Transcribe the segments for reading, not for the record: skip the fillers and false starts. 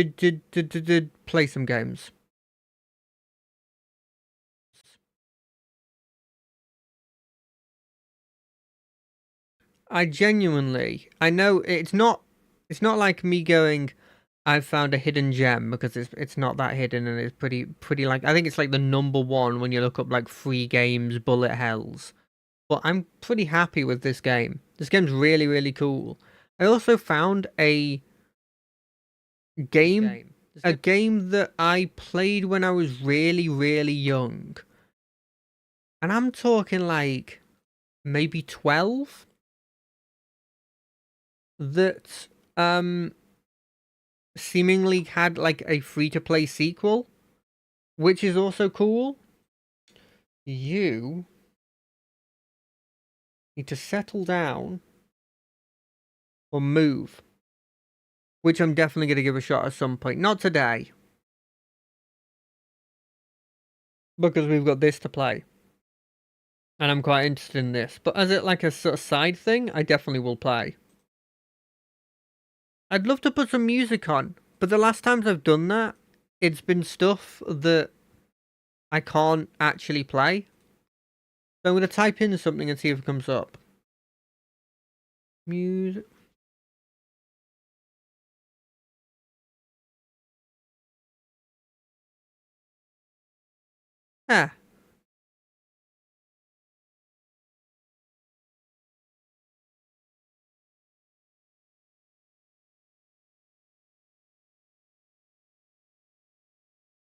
Did play some games. I genuinely, I know it's not like me going, I've found a hidden gem, because it's not that hidden, and it's pretty like, I think it's like the number one when you look up like free games, bullet hells. But I'm pretty happy with this game. This game's really, really cool. I also found a game that I played when I was really, really young. And I'm talking like maybe 12, that seemingly had like a free-to-play sequel, which is also cool. You need to settle down or move, which I'm definitely going to give a shot at some point. Not today, because we've got this to play. And I'm quite interested in this. But as it like a sort of side thing, I definitely will play. I'd love to put some music on, but the last times I've done that, it's been stuff that I can't actually play. So I'm going to type in something and see if it comes up. Music. Ah.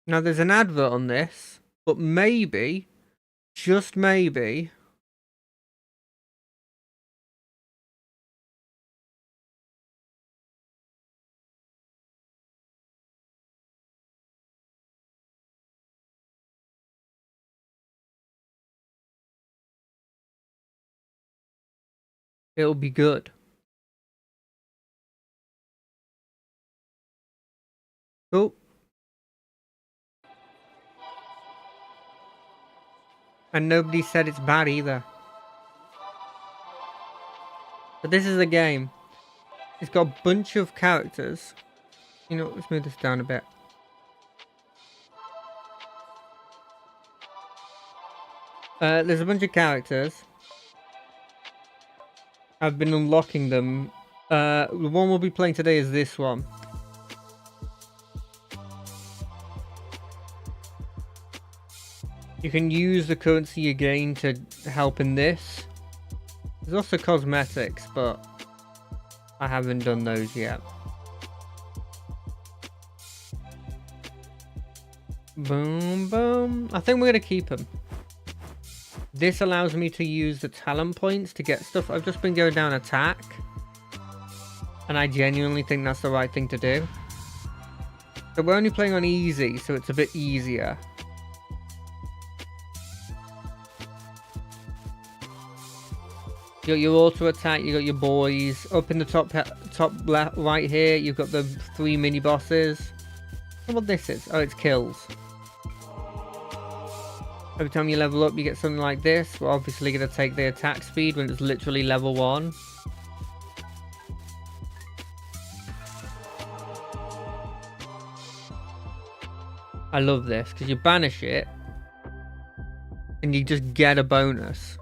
Now there's an advert on this, but maybe, just maybe, it'll be good. Oh. And nobody said it's bad either. But this is a game. It's got a bunch of characters. You know, let's move this down a bit. There's a bunch of characters. I've been unlocking them. The one we'll be playing today is this one. You can use the currency you gain to help in this. There's also cosmetics, but I haven't done those yet. Boom, boom. I think we're going to keep them. This allows me to use the talent points to get stuff. I've just been going down attack. And I genuinely think that's the right thing to do. So we're only playing on easy, so it's a bit easier. You got your auto attack, you got your boys. Up in the top left, right here, you've got the 3 mini bosses. What this is? Oh, it's kills. Every time you level up, you get something like this. We're obviously going to take the attack speed when it's literally level 1. I love this, because you banish it, and you just get a bonus.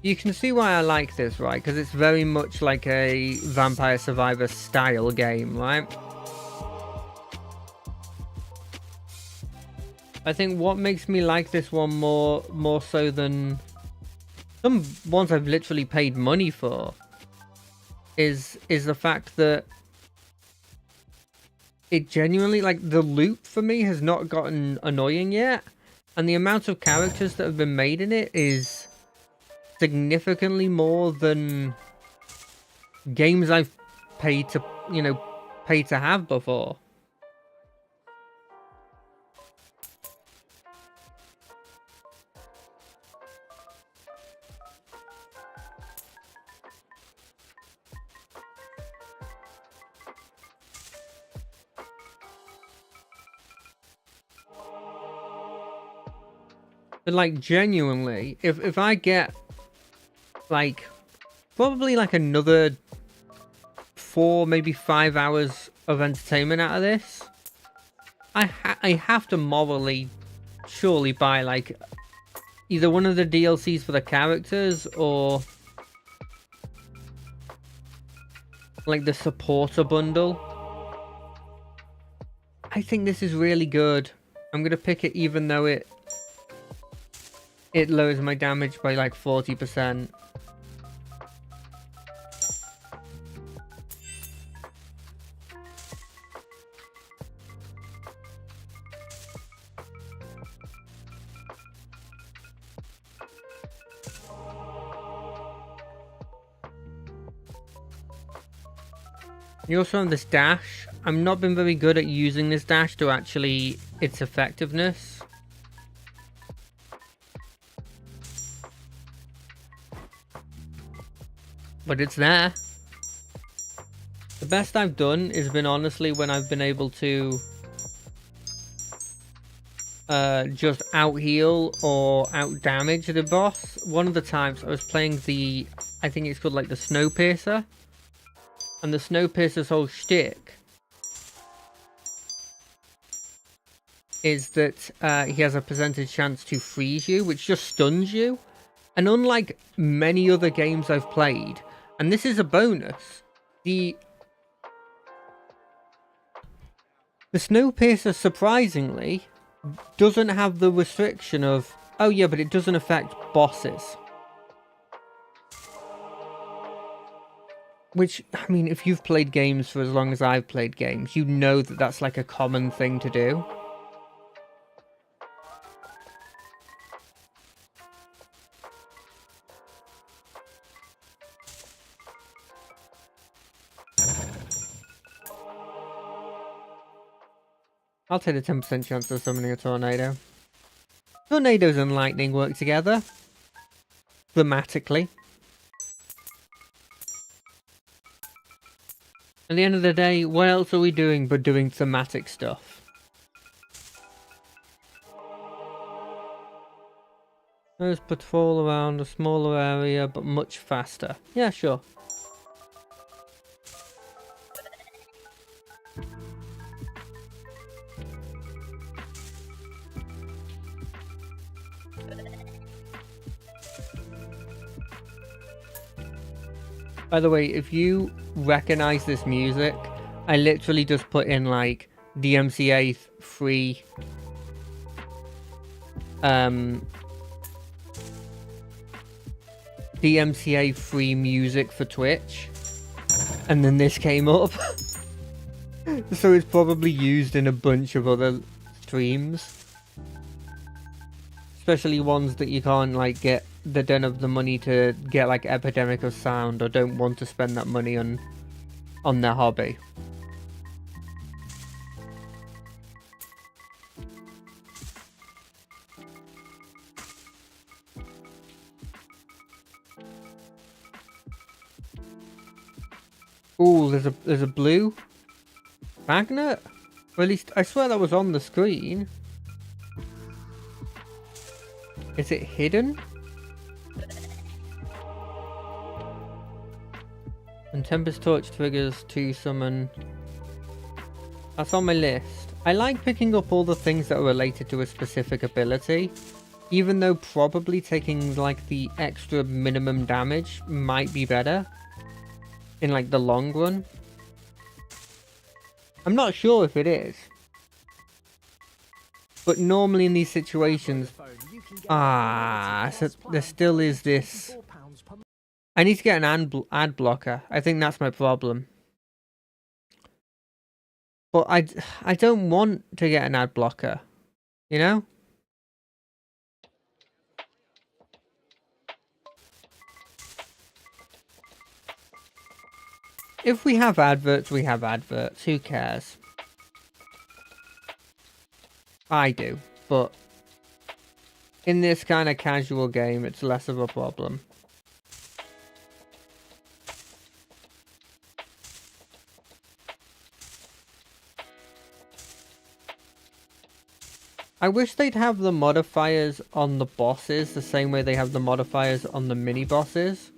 You can see why I like this, right? Because it's very much like a Vampire Survivor style game, right? I think what makes me like this one more so than some ones I've literally paid money for is the fact that it genuinely, like, the loop for me has not gotten annoying yet, and the amount of characters that have been made in it is significantly more than games I've paid to, pay to have before. But like genuinely, if I get like probably like another 4, maybe 5 hours of entertainment out of this, I have to morally surely buy like either one of the DLCs for the characters or like the supporter bundle. I think this is really good. I'm gonna pick it even though it lowers my damage by like 40%. You also have this dash. I've not been very good at using this dash to actually its effectiveness. But it's there. The best I've done has been honestly when I've been able to just out heal or out damage the boss. One of the times I was playing the, I think it's called like the Snowpiercer. And the Snowpiercer's whole shtick is that he has a percentage chance to freeze you, which just stuns you. And unlike many other games I've played, and this is a bonus, the Snowpiercer surprisingly doesn't have the restriction of, oh yeah, but it doesn't affect bosses. Which, I mean, if you've played games for as long as I've played games, you know that that's like a common thing to do. I'll take a 10% chance of summoning a tornado. Tornadoes and lightning work together. Thematically. At the end of the day, what else are we doing but doing thematic stuff? Those patrol around a smaller area but much faster. Yeah, sure. By the way, if you recognize this music, I literally just put in like DMCA free DMCA free music for Twitch, and then this came up. So it's probably used in a bunch of other streams, especially ones that you can't like get, that don't have the money to get like Epidemic of Sound or don't want to spend that money on their hobby. Ooh, there's a blue magnet? Or at least I swear that was on the screen. Is it hidden? And Tempest Torch triggers to summon. That's on my list. I like picking up all the things that are related to a specific ability, even though probably taking like the extra minimum damage might be better in like the long run. I'm not sure if it is, but normally in these situations, so there still is this. I need to get an ad blocker. I think that's my problem. But I don't want to get an ad blocker, you know? If we have adverts, we have adverts. Who cares? I do, but in this kind of casual game, it's less of a problem. I wish they'd have the modifiers on the bosses the same way they have the modifiers on the mini bosses.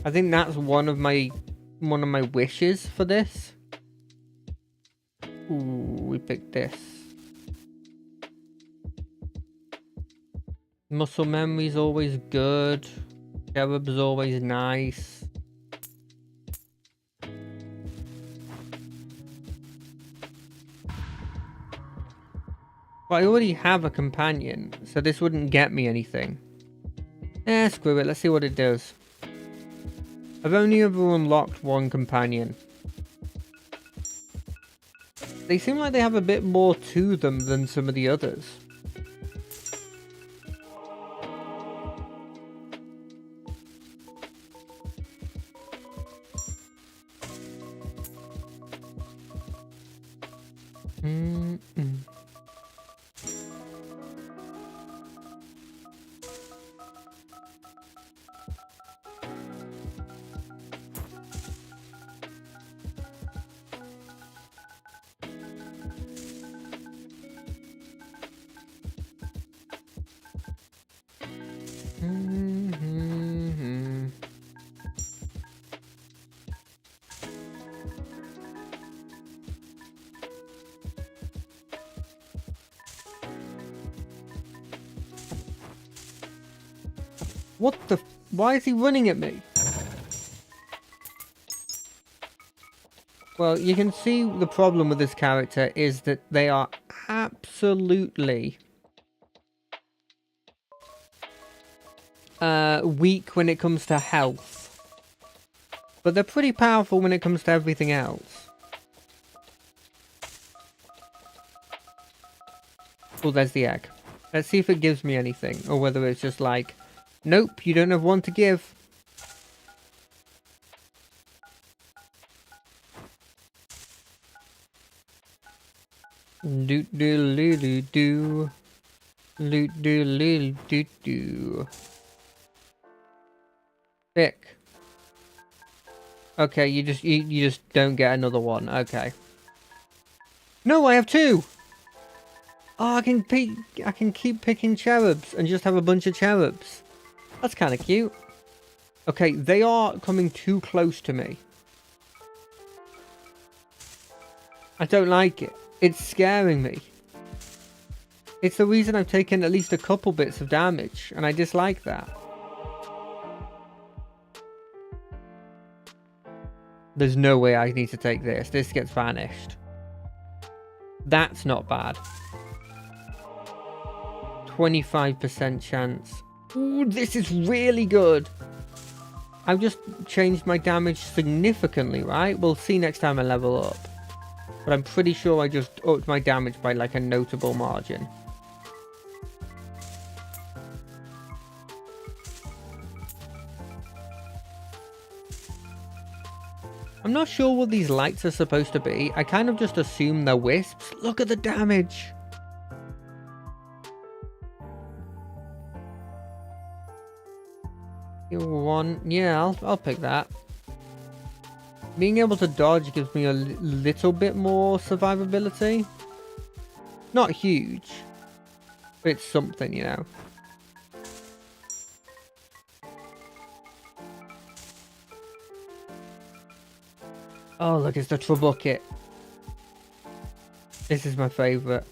I think that's one of my wishes for this. Ooh, we picked this. Muscle memory's always good. Cherub's always nice. Well, I already have a companion, so this wouldn't get me anything. Screw it, let's see what it does. I've only ever unlocked one companion. They seem like they have a bit more to them than some of the others. What the... Why is he running at me? Well, you can see the problem with this character is that they are absolutely weak when it comes to health. But they're pretty powerful when it comes to everything else. Oh, there's the egg. Let's see if it gives me anything, or whether it's just like, nope, you don't have one to give. Doot doo doo doo doo. Loot doo doo doo doo. Pick. Okay, you just don't get another one. Okay. No, I have two. Oh, I can keep picking cherubs and just have a bunch of cherubs. That's kind of cute. Okay, they are coming too close to me. I don't like it. It's scaring me. It's the reason I've taken at least a couple bits of damage, and I dislike that. There's no way I need to take this. This gets vanished. That's not bad. 25% chance. Ooh, this is really good. I've just changed my damage significantly, right? We'll see next time I level up. But I'm pretty sure I just upped my damage by like a notable margin. I'm not sure what these lights are supposed to be. I kind of just assume they're wisps. Look at the damage. One, yeah, I'll pick that. Being able to dodge gives me a little bit more survivability. Not huge, but it's something, you know. Oh, look, it's the Trabucket. This is my favourite.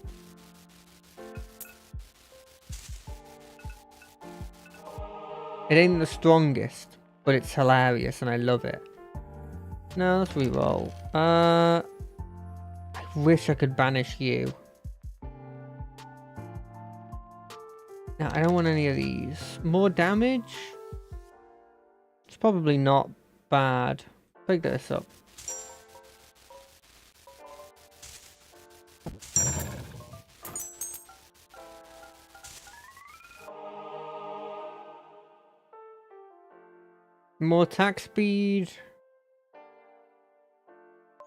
It ain't the strongest, but it's hilarious and I love it. No, let's reroll. I wish I could banish you. No, I don't want any of these. More damage? It's probably not bad. Pick this up. More attack speed.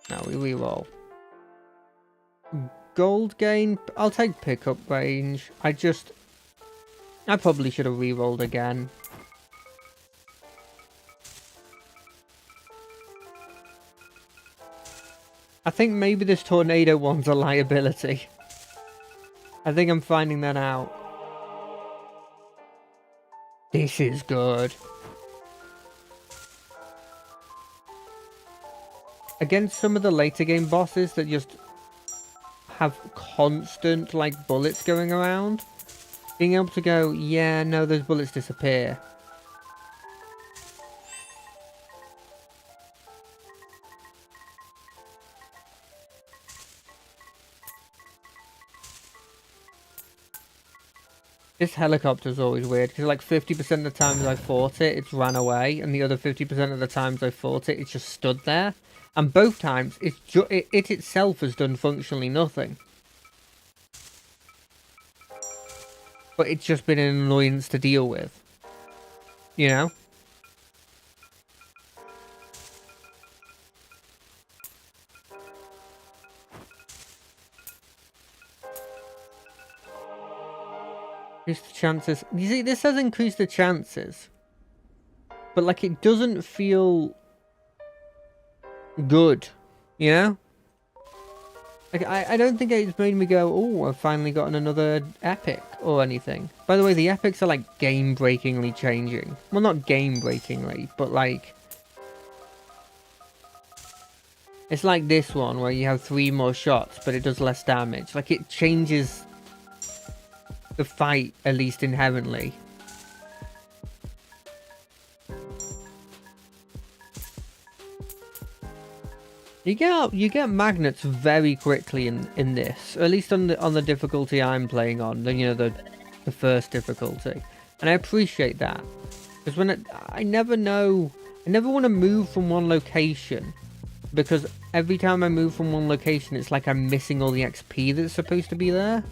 Now we reroll. Gold gain. I'll take pickup range. I probably should have rerolled again. I think maybe this tornado one's a liability. I think I'm finding that out. This is good. Against some of the later game bosses that just have constant, like, bullets going around, being able to go, yeah, no, those bullets disappear. This helicopter's always weird, because like 50% of the times I fought it, it's ran away, and the other 50% of the times I fought it, it's just stood there. And both times, it itself has done functionally nothing. But it's just been an annoyance to deal with. You know? Increase the chances. You see, this has increased the chances. But, like, it doesn't feel good. You know? Like, I don't think it's made me go, oh, I've finally gotten another epic or anything. By the way, the epics are, like, game-breakingly changing. Well, not game-breakingly, but, like... It's like this one, where you have 3 more shots, but it does less damage. Like, it changes the fight, at least inherently. You get magnets very quickly in this, or at least on the difficulty I'm playing on, the first difficulty, and I appreciate that, because when I never want to move from one location, because every time I move from one location, it's like I'm missing all the XP that's supposed to be there.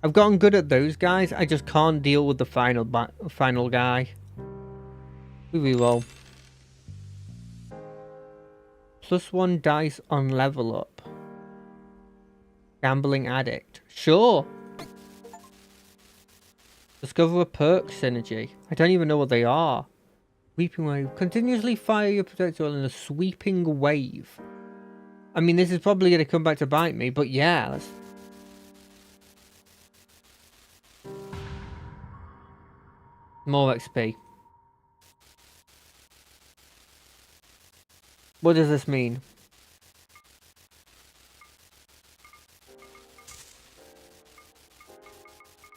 I've gotten good at those guys. I just can't deal with the final guy. We reroll. +1 dice on level up. Gambling addict. Sure. Discover a perk synergy. I don't even know what they are. Sweeping wave. Continuously fire your projectile in a sweeping wave. I mean, this is probably going to come back to bite me, but yeah, let's... More XP. What does this mean?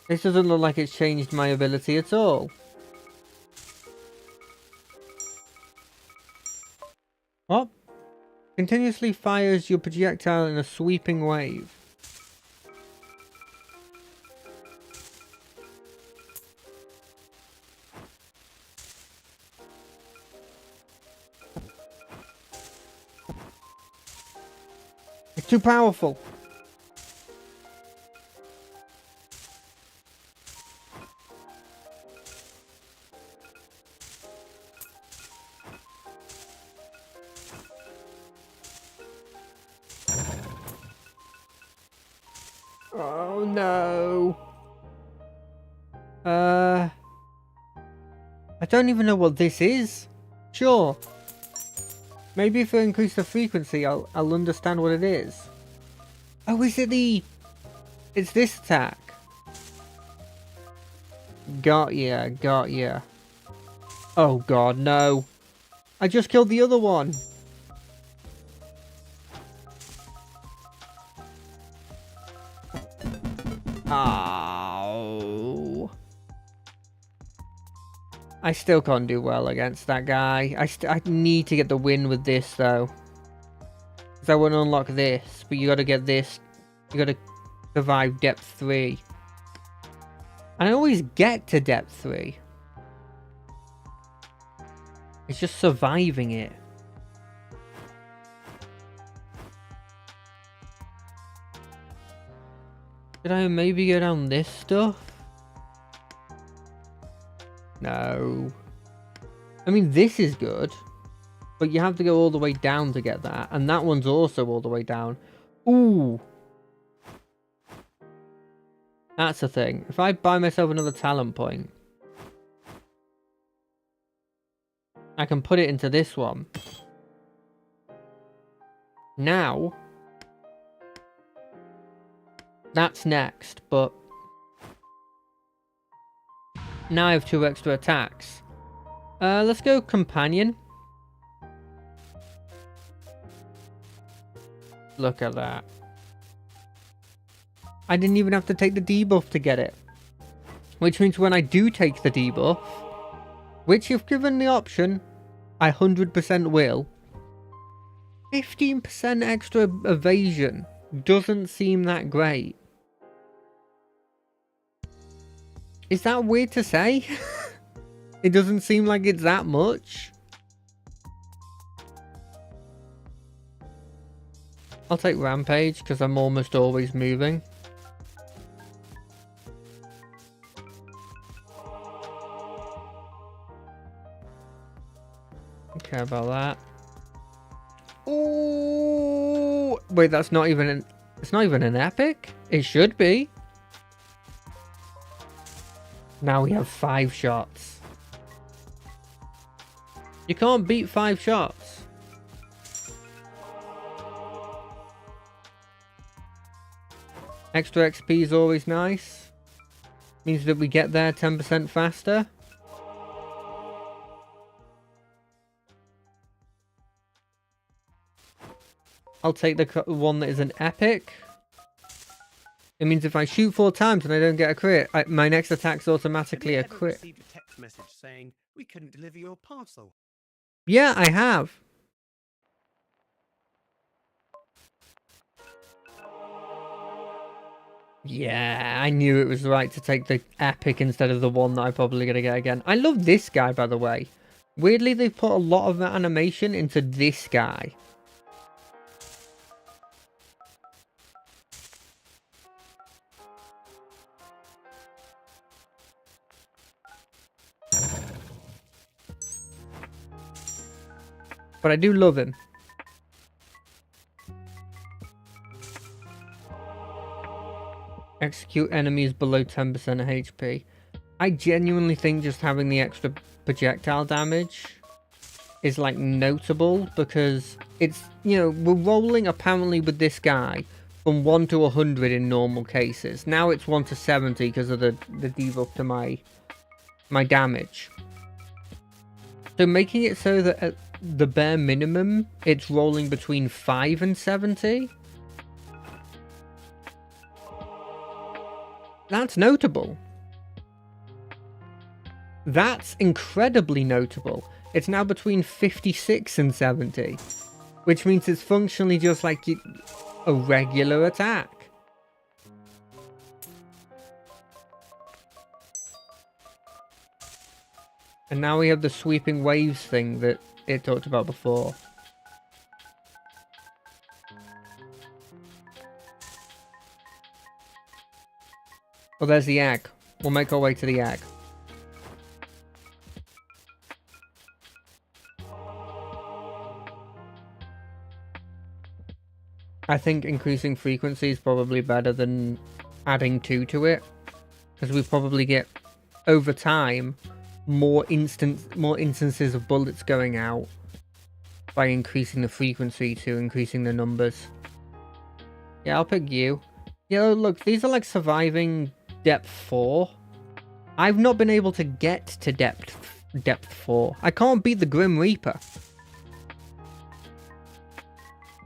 This doesn't look like it's changed my ability at all. What? Continuously fires your projectile in a sweeping wave. It's too powerful. Oh no. I don't even know what this is. Sure. Maybe if I increase the frequency, I'll understand what it is. Oh, is it the... It's this attack. Got ya, got ya. Oh god, no. I just killed the other one. Ow. I still can't do well against that guy. I need to get the win with this, though. Because I want to unlock this. But you got to get this. You got to survive depth 3. And I always get to depth 3. It's just surviving it. Did I maybe go down this stuff? No. I mean, this is good. But you have to go all the way down to get that. And that one's also all the way down. Ooh. That's the thing. If I buy myself another talent point, I can put it into this one. Now, that's next, but now I have 2 extra attacks. Let's go companion. Look at that. I didn't even have to take the debuff to get it. Which means when I do take the debuff, which if given the option, I 100% will. 15% extra evasion doesn't seem that great. Is that weird to say? It doesn't seem like it's that much. I'll take Rampage because I'm almost always moving. Don't care about that. Oh wait, that's not even an. It's not even an epic. It should be. Now we have 5 shots. You can't beat 5 shots. Extra XP is always nice. Means that we get there 10% faster. I'll take the one that is an epic. It means if I shoot 4 times and I don't get a crit, my next attack's automatically a crit. Received a text message saying we couldn't deliver your parcel. Yeah, I have. Yeah, I knew it was right to take the epic instead of the one that I'm probably going to get again. I love this guy, by the way. Weirdly, they've put a lot of that animation into this guy. But I do love him. Execute enemies below 10% HP. I genuinely think just having the extra projectile damage is like notable because it's, you know, we're rolling apparently with this guy from 1 to 100 in normal cases. Now it's 1 to 70 because of the debuff to my damage. So making it so that at the bare minimum it's rolling between 5 and 70. That's notable. That's incredibly notable. It's now between 56 and 70, which means it's functionally just like a regular attack. And now we have the sweeping waves thing that it talked about before. Oh, there's the egg. We'll make our way to the egg. I think increasing frequency is probably better than adding 2 to it. Because we probably get, over time, more instances of bullets going out by increasing the frequency to increasing the numbers. Yeah, I'll pick you. Yeah, look, these are like surviving depth 4. I've not been able to get to depth 4. I can't beat the Grim Reaper.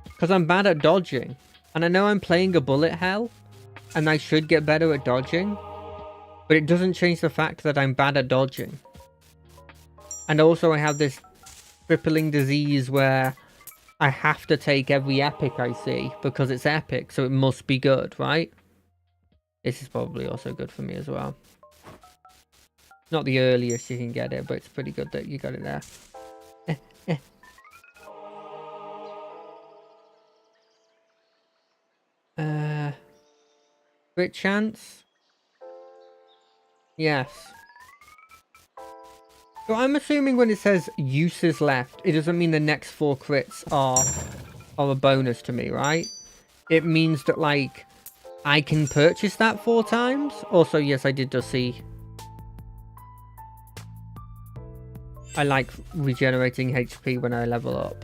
Because I'm bad at dodging. And I know I'm playing a bullet hell, and I should get better at dodging. But it doesn't change the fact that I'm bad at dodging. And also I have this crippling disease where I have to take every epic I see because it's epic, so it must be good, right? This is probably also good for me as well. Not the earliest you can get it, but it's pretty good that you got it there. Crit chance? Yes. So I'm assuming when it says uses left, it doesn't mean the next 4 crits are a bonus to me, right? It means that, like, I can purchase that 4 times. Also, yes, I did just see. I like regenerating HP when I level up.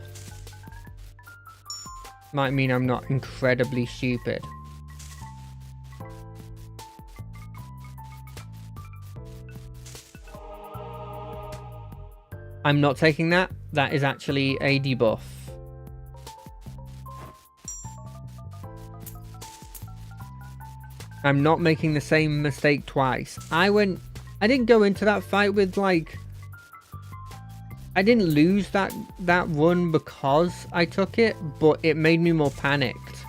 Might mean I'm not incredibly stupid. I'm not taking that. That is actually a debuff. I'm not making the same mistake twice. I didn't go into that fight with, like, I didn't lose that run because I took it, but it made me more panicked.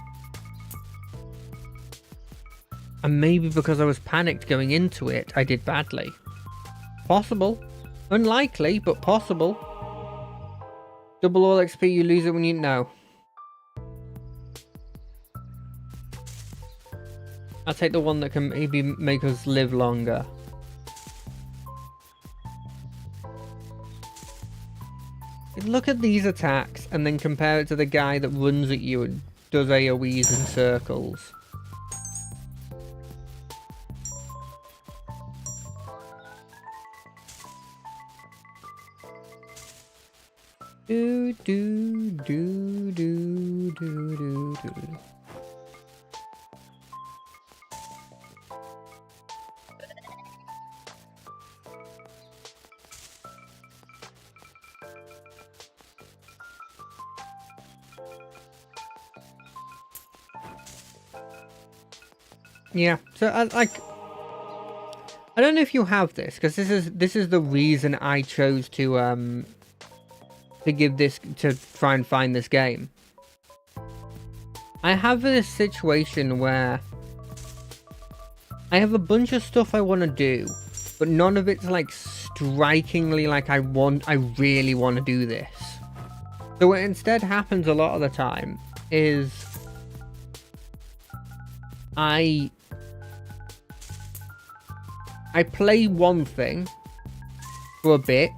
And maybe because I was panicked going into it, I did badly. Possible. Unlikely, but possible. Double all XP, you lose it when you know. I'll take the one that can maybe make us live longer. Look at these attacks and then compare it to the guy that runs at you and does AoEs in circles. Do do do do do do do. Yeah, so I don't know if you have this, because this is the reason I chose to give this, to try and find this game. I have this situation where I have a bunch of stuff I want to do, but none of it's like strikingly like I really want to do this. So what instead happens a lot of the time is I play one thing for a bit,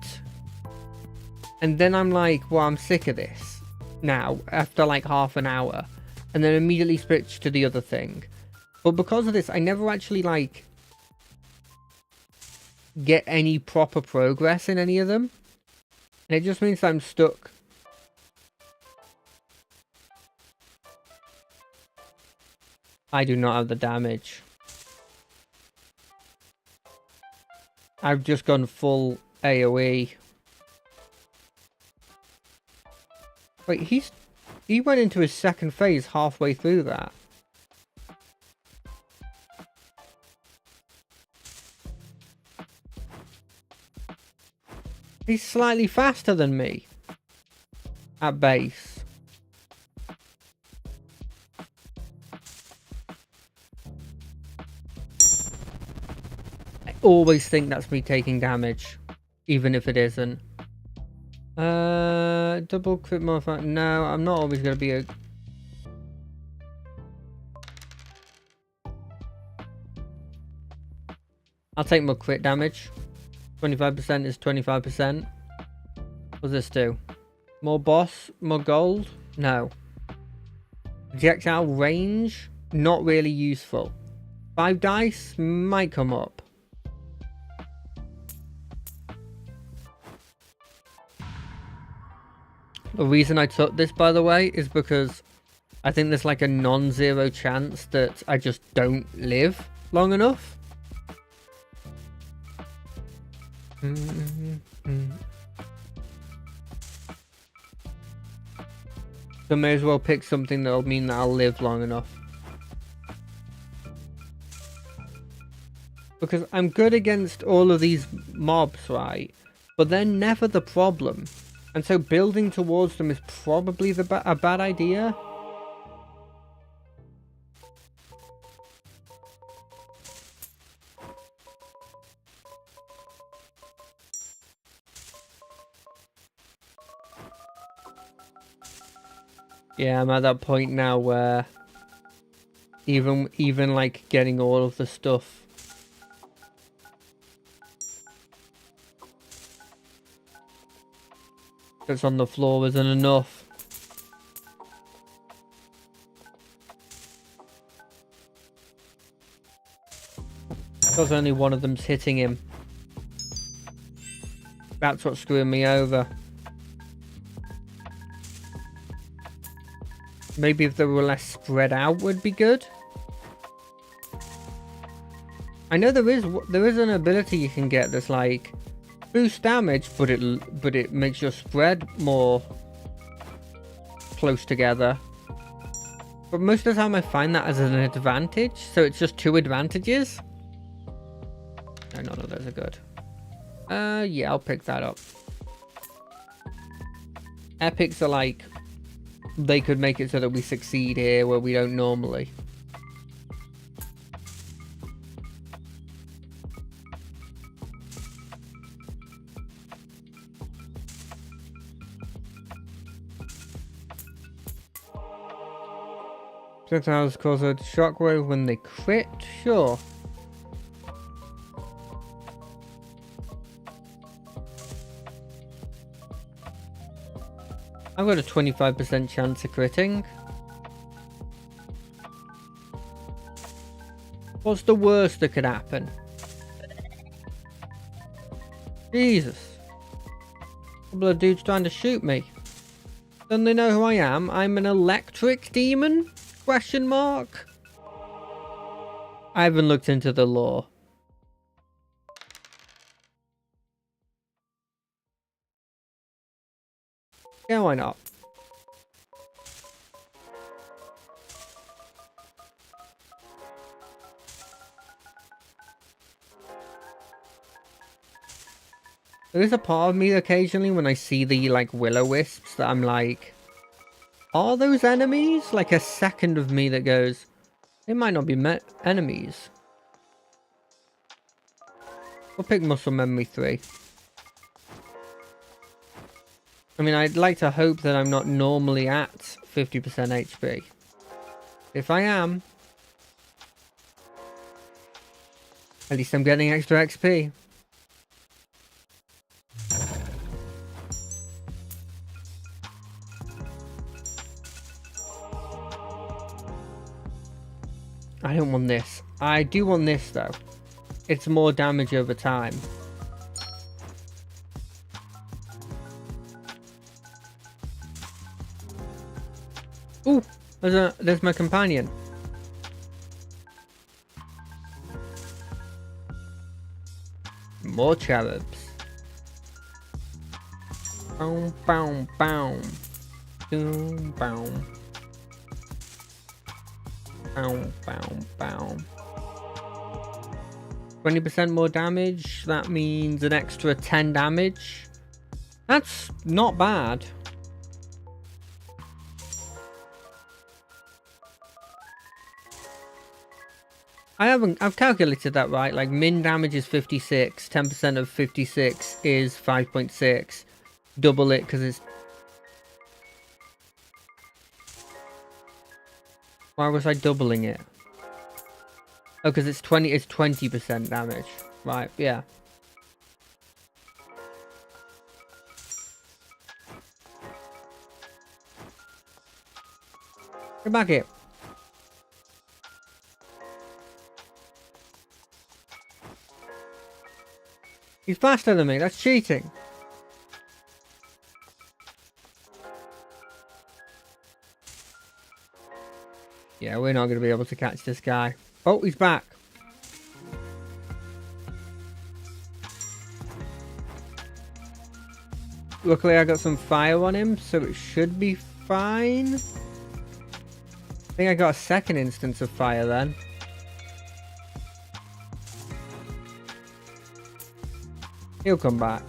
and then I'm like, well, I'm sick of this now after like half an hour, and then immediately switch to the other thing. But because of this, I never actually like get any proper progress in any of them, and it just means that I'm stuck. I do not have the damage. I've just gone full AoE. Wait, he went into his second phase halfway through that. He's slightly faster than me at base. Always think that's me taking damage, even if it isn't. Double crit modifier. No, I'm not always going to be a... I'll take more crit damage. 25% is 25%. What does this do? More boss? More gold? No. Projectile range? Not really useful. 5 dice? Might come up. The reason I took this, by the way, is because I think there's like a non-zero chance that I just don't live long enough. So may as well pick something that'll mean that I'll live long enough. Because I'm good against all of these mobs, right? But they're never the problem. And so building towards them is probably a bad idea. Yeah, I'm at that point now where even like getting all of the stuff that's on the floor isn't enough. Because only one of them's hitting him. That's what's screwing me over. Maybe if they were less spread out would be good. I know there is an ability you can get that's like boost damage, but it makes your spread more close together. But most of the time I find that as an advantage, so it's just 2 advantages. No, none of those are good. Yeah, I'll pick that up. Epics are like, they could make it so that we succeed here where we don't normally. Projectiles cause a shockwave when they crit? Sure. I've got a 25% chance of critting. What's the worst that could happen? Jesus. A couple of dudes trying to shoot me. Don't they know who I am? I'm an electric demon? Question mark? I haven't looked into the lore. Yeah, why not? There is a part of me occasionally when I see the like will-o-wisps that I'm like, are those enemies? Like a second of me that goes, they might not be enemies. We'll pick Muscle Memory 3. I mean, I'd like to hope that I'm not normally at 50% HP. If I am, at least I'm getting extra XP. I don't want this. I do want this though. It's more damage over time. Ooh, there's my companion. More cherubs. Boom, boom, boom. Boom, boom. Boom, boom, boom. 20% more damage. That means an extra 10 damage. That's not bad. I've calculated that right. Like min damage is 56. 10% of 56 is 5.6. Double it because it's... Why was I doubling it? Oh, because it's 20% damage. Right, yeah. Get back here. He's faster than me, that's cheating. Yeah, we're not going to be able to catch this guy. Oh, he's back. Luckily, I got some fire on him, so it should be fine. I think I got a second instance of fire then. He'll come back.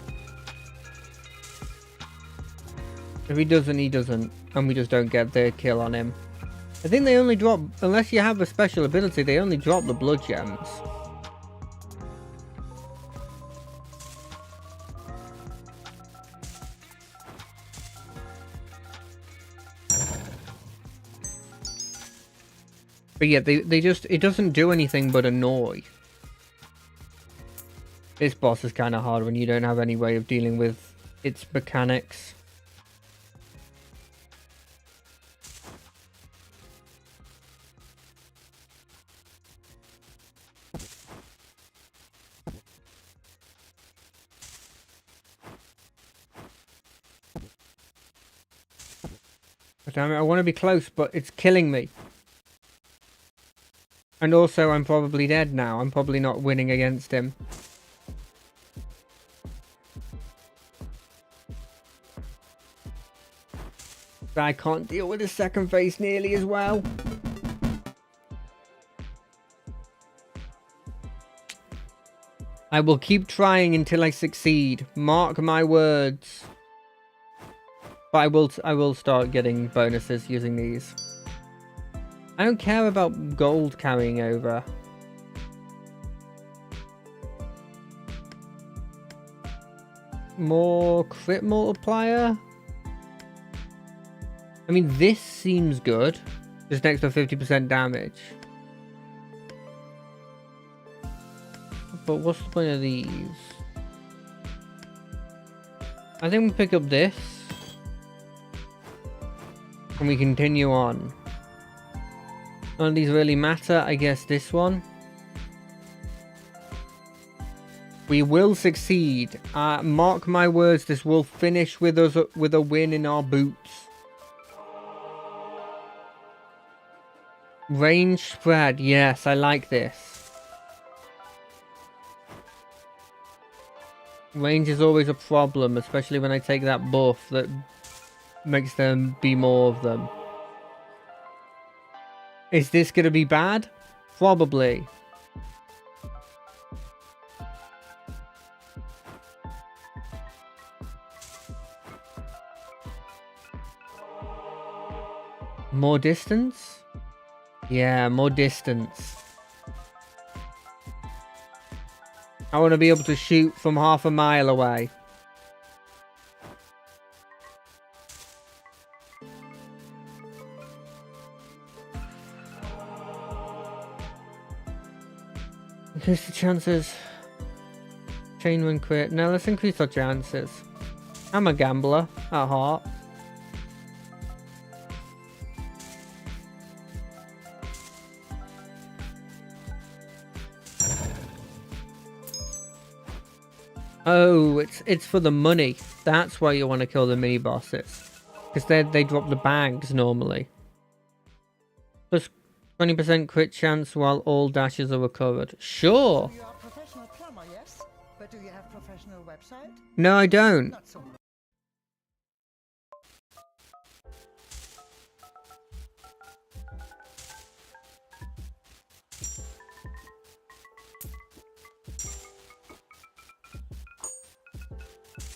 If he doesn't, he doesn't. And we just don't get the kill on him. I think they only drop, unless you have a special ability, they only drop the blood gems. But yeah, they just, it doesn't do anything but annoy. This boss is kind of hard when you don't have any way of dealing with its mechanics. Damn it, I want to be close, but it's killing me. And also, I'm probably dead now. I'm probably not winning against him. But I can't deal with his second phase nearly as well. I will keep trying until I succeed. Mark my words. But I will start getting bonuses using these. I don't care about gold carrying over. More crit multiplier? I mean, this seems good. Just next to 50% damage. But what's the point of these? I think we pick up this. And we continue on. None of these really matter. I guess this one. We will succeed. Mark my words, this will finish with us with a win in our boots. Range spread. Yes, I like this. Range is always a problem, especially when I take that buff that makes them be more of them. Is this going to be bad? Probably. More distance? Yeah, more distance. I want to be able to shoot from half a mile away. Increase the chances. Chain one crit. No, let's increase our chances. I'm a gambler at heart. Oh, it's for the money. That's why you want to kill the mini bosses. Because they drop the bags normally. Plus 20% crit chance while all dashes are recovered. Sure. You are a professional plumber, yes? But do you have professional website? No, I don't. Not so much.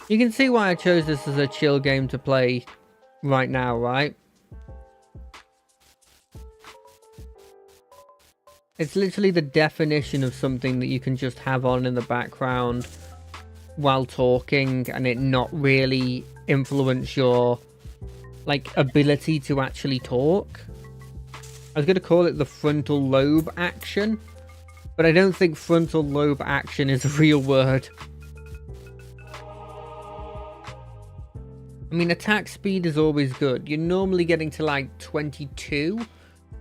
You can see why I chose this as a chill game to play right now, right? It's literally the definition of something that you can just have on in the background while talking and it not really influence your ability to actually talk. I was going to call it the frontal lobe action, but I don't think frontal lobe action is a real word. I mean, attack speed is always good. You're normally getting to like 22.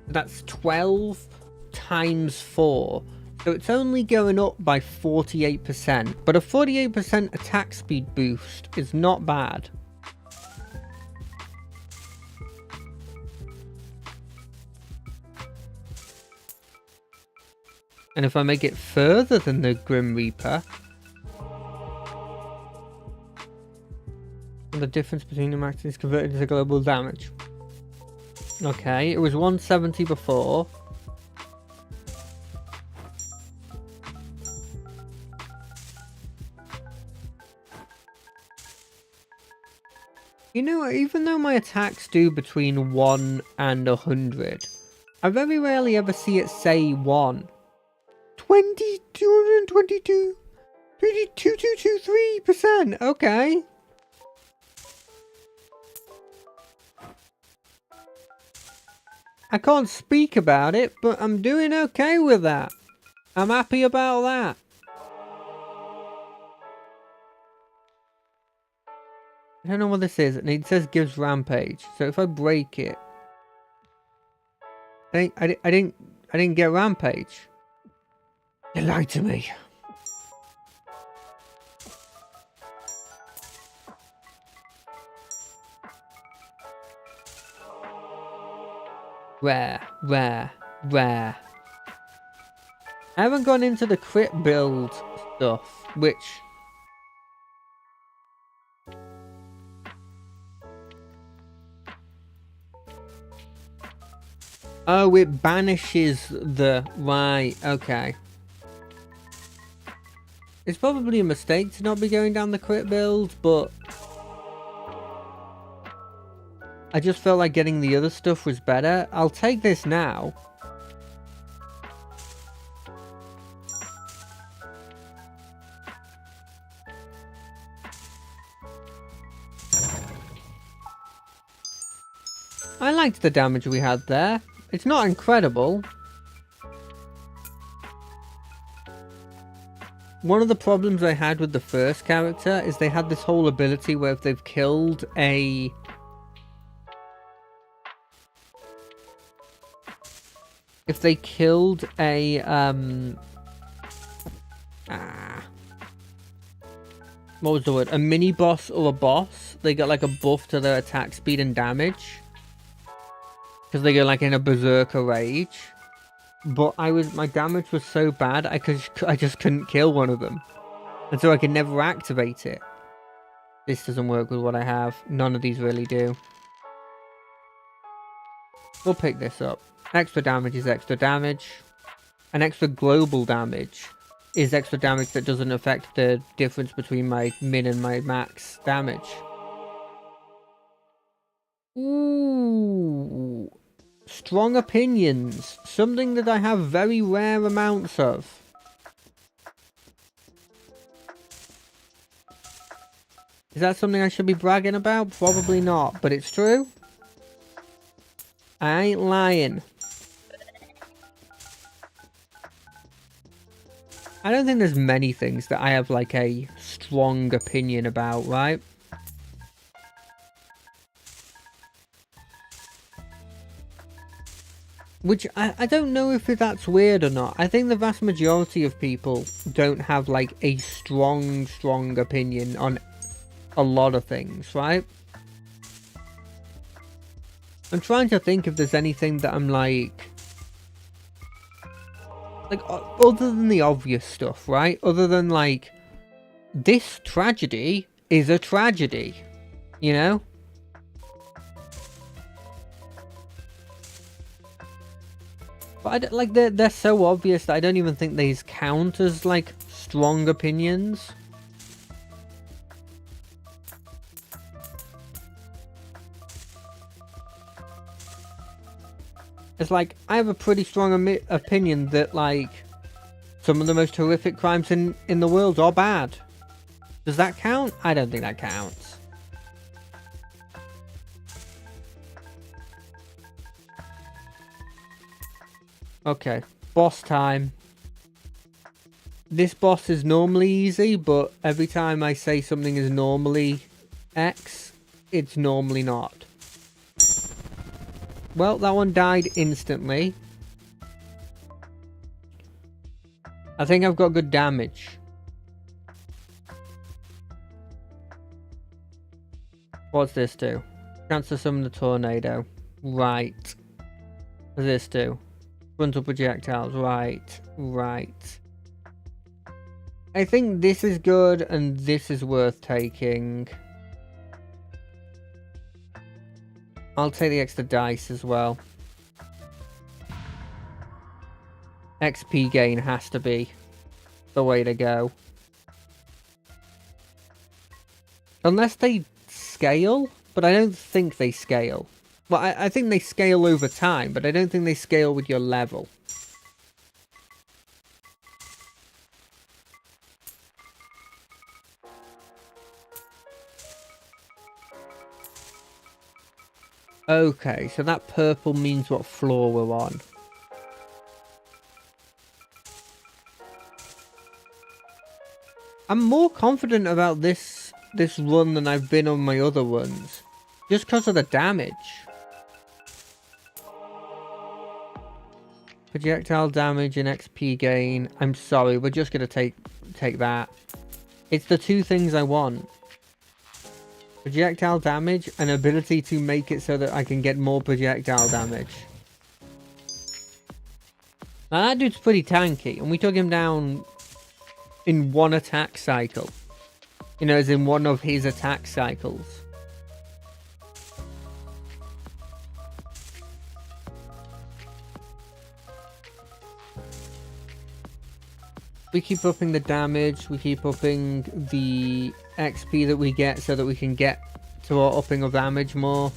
That's 12 times 4. So it's only going up by 48%. But a 48% attack speed boost is not bad. And if I make it further than the Grim Reaper, the difference between the max is converted into global damage. Okay, it was 170 before. You know, even though my attacks do between 1 and 100, I very rarely ever see it say 1. 20, 222, 2223%, okay. I can't speak about it, but I'm doing okay with that. I'm happy about that. I don't know what this is, and it says gives rampage. So if I break it, I didn't get rampage. You lied to me. Rare. I haven't gone into the crit build stuff, which... Oh, it banishes the... Right, okay. It's probably a mistake to not be going down the crit build, but... I just felt like getting the other stuff was better. I'll take this now. I liked the damage we had there. It's not incredible. One of the problems I had with the first character is they had this whole ability where if they've killed a... If they killed a, what was the word? A mini-boss or a boss, they get like a buff to their attack speed and damage. Because they go like in a berserker rage. But my damage was so bad, I just couldn't kill one of them. And so I could never activate it. This doesn't work with what I have. None of these really do. We'll pick this up. Extra damage is extra damage. And extra global damage is extra damage that doesn't affect the difference between my min and my max damage. Ooh. Strong opinions. Something that I have very rare amounts of. Is that something I should be bragging about? Probably not, but it's true. I ain't lying. I don't think there's many things that I have like a strong opinion about, right? Which, I don't know if that's weird or not. I think the vast majority of people don't have like a strong opinion on a lot of things, right? I'm trying to think if there's anything that I'm like other than the obvious stuff, right? Other than like, this tragedy is a tragedy, you know? But they're so obvious that I don't even think these count as like strong opinions. It's like, I have a pretty strong opinion that, like, some of the most horrific crimes in the world are bad. Does that count? I don't think that counts. Okay, boss time. This boss is normally easy, but every time I say something is normally X, it's normally not. Well, that one died instantly. I think I've got good damage. What's this do? Chance to summon the tornado. Right. What does this do? Frontal projectiles. Right. I think this is good and this is worth taking. I'll take the extra dice as well. XP gain has to be the way to go. Unless they scale, but I don't think they scale. Well, I think they scale over time, but I don't think they scale with your level. Okay, so that purple means what floor we're on. I'm more confident about this run than I've been on my other ones. Just because of the damage. Projectile damage and XP gain. I'm sorry, we're just going to take that. It's the two things I want. Projectile damage and ability to make it so that I can get more projectile damage. Now that dude's pretty tanky, and we took him down in one attack cycle. You know, as in one of his attack cycles. We keep upping the damage, we keep upping the XP that we get so that we can get to our upping of damage more.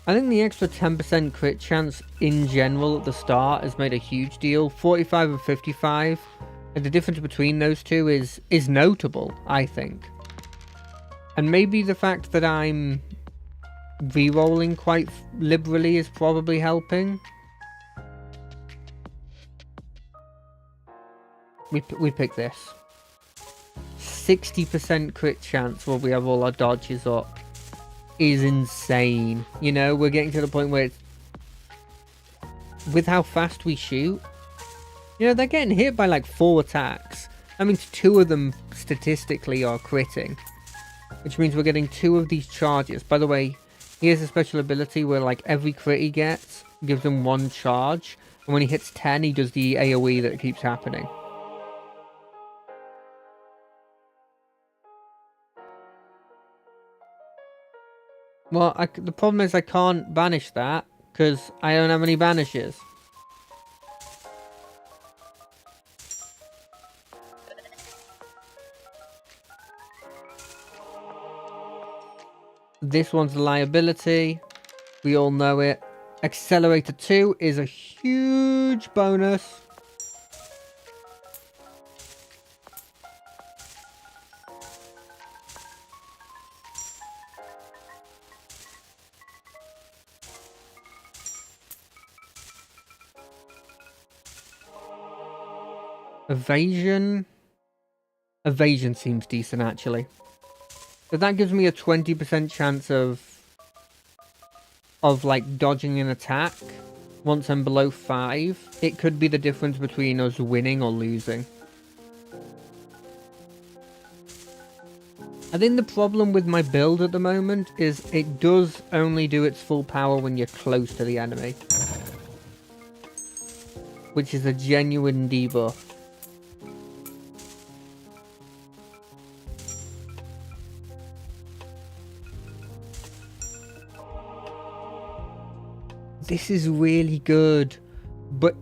I think the extra 10% crit chance in general at the start has made a huge deal. 45 and 55. And the difference between those two is notable, I think. And maybe the fact that I'm re-rolling quite liberally is probably helping. We pick this. 60% crit chance while we have all our dodges up is insane. You know, we're getting to the point where it's, with how fast we shoot, you know, they're getting hit by like 4 attacks. That means 2 of them statistically are critting, which means we're getting 2 of these charges. By the way, he has a special ability where like every crit he gets gives him 1 charge, and when he hits 10 he does the AoE that keeps happening. Well, the problem is I can't banish that because I don't have any banishes. This one's a liability. We all know it. Accelerator 2 is a huge bonus. Evasion. Evasion seems decent, actually. So that gives me a 20% chance of like dodging an attack once I'm below 5. It could be the difference between us winning or losing. I think the problem with my build at the moment is it does only do its full power when you're close to the enemy, which is a genuine debuff. This is really good, but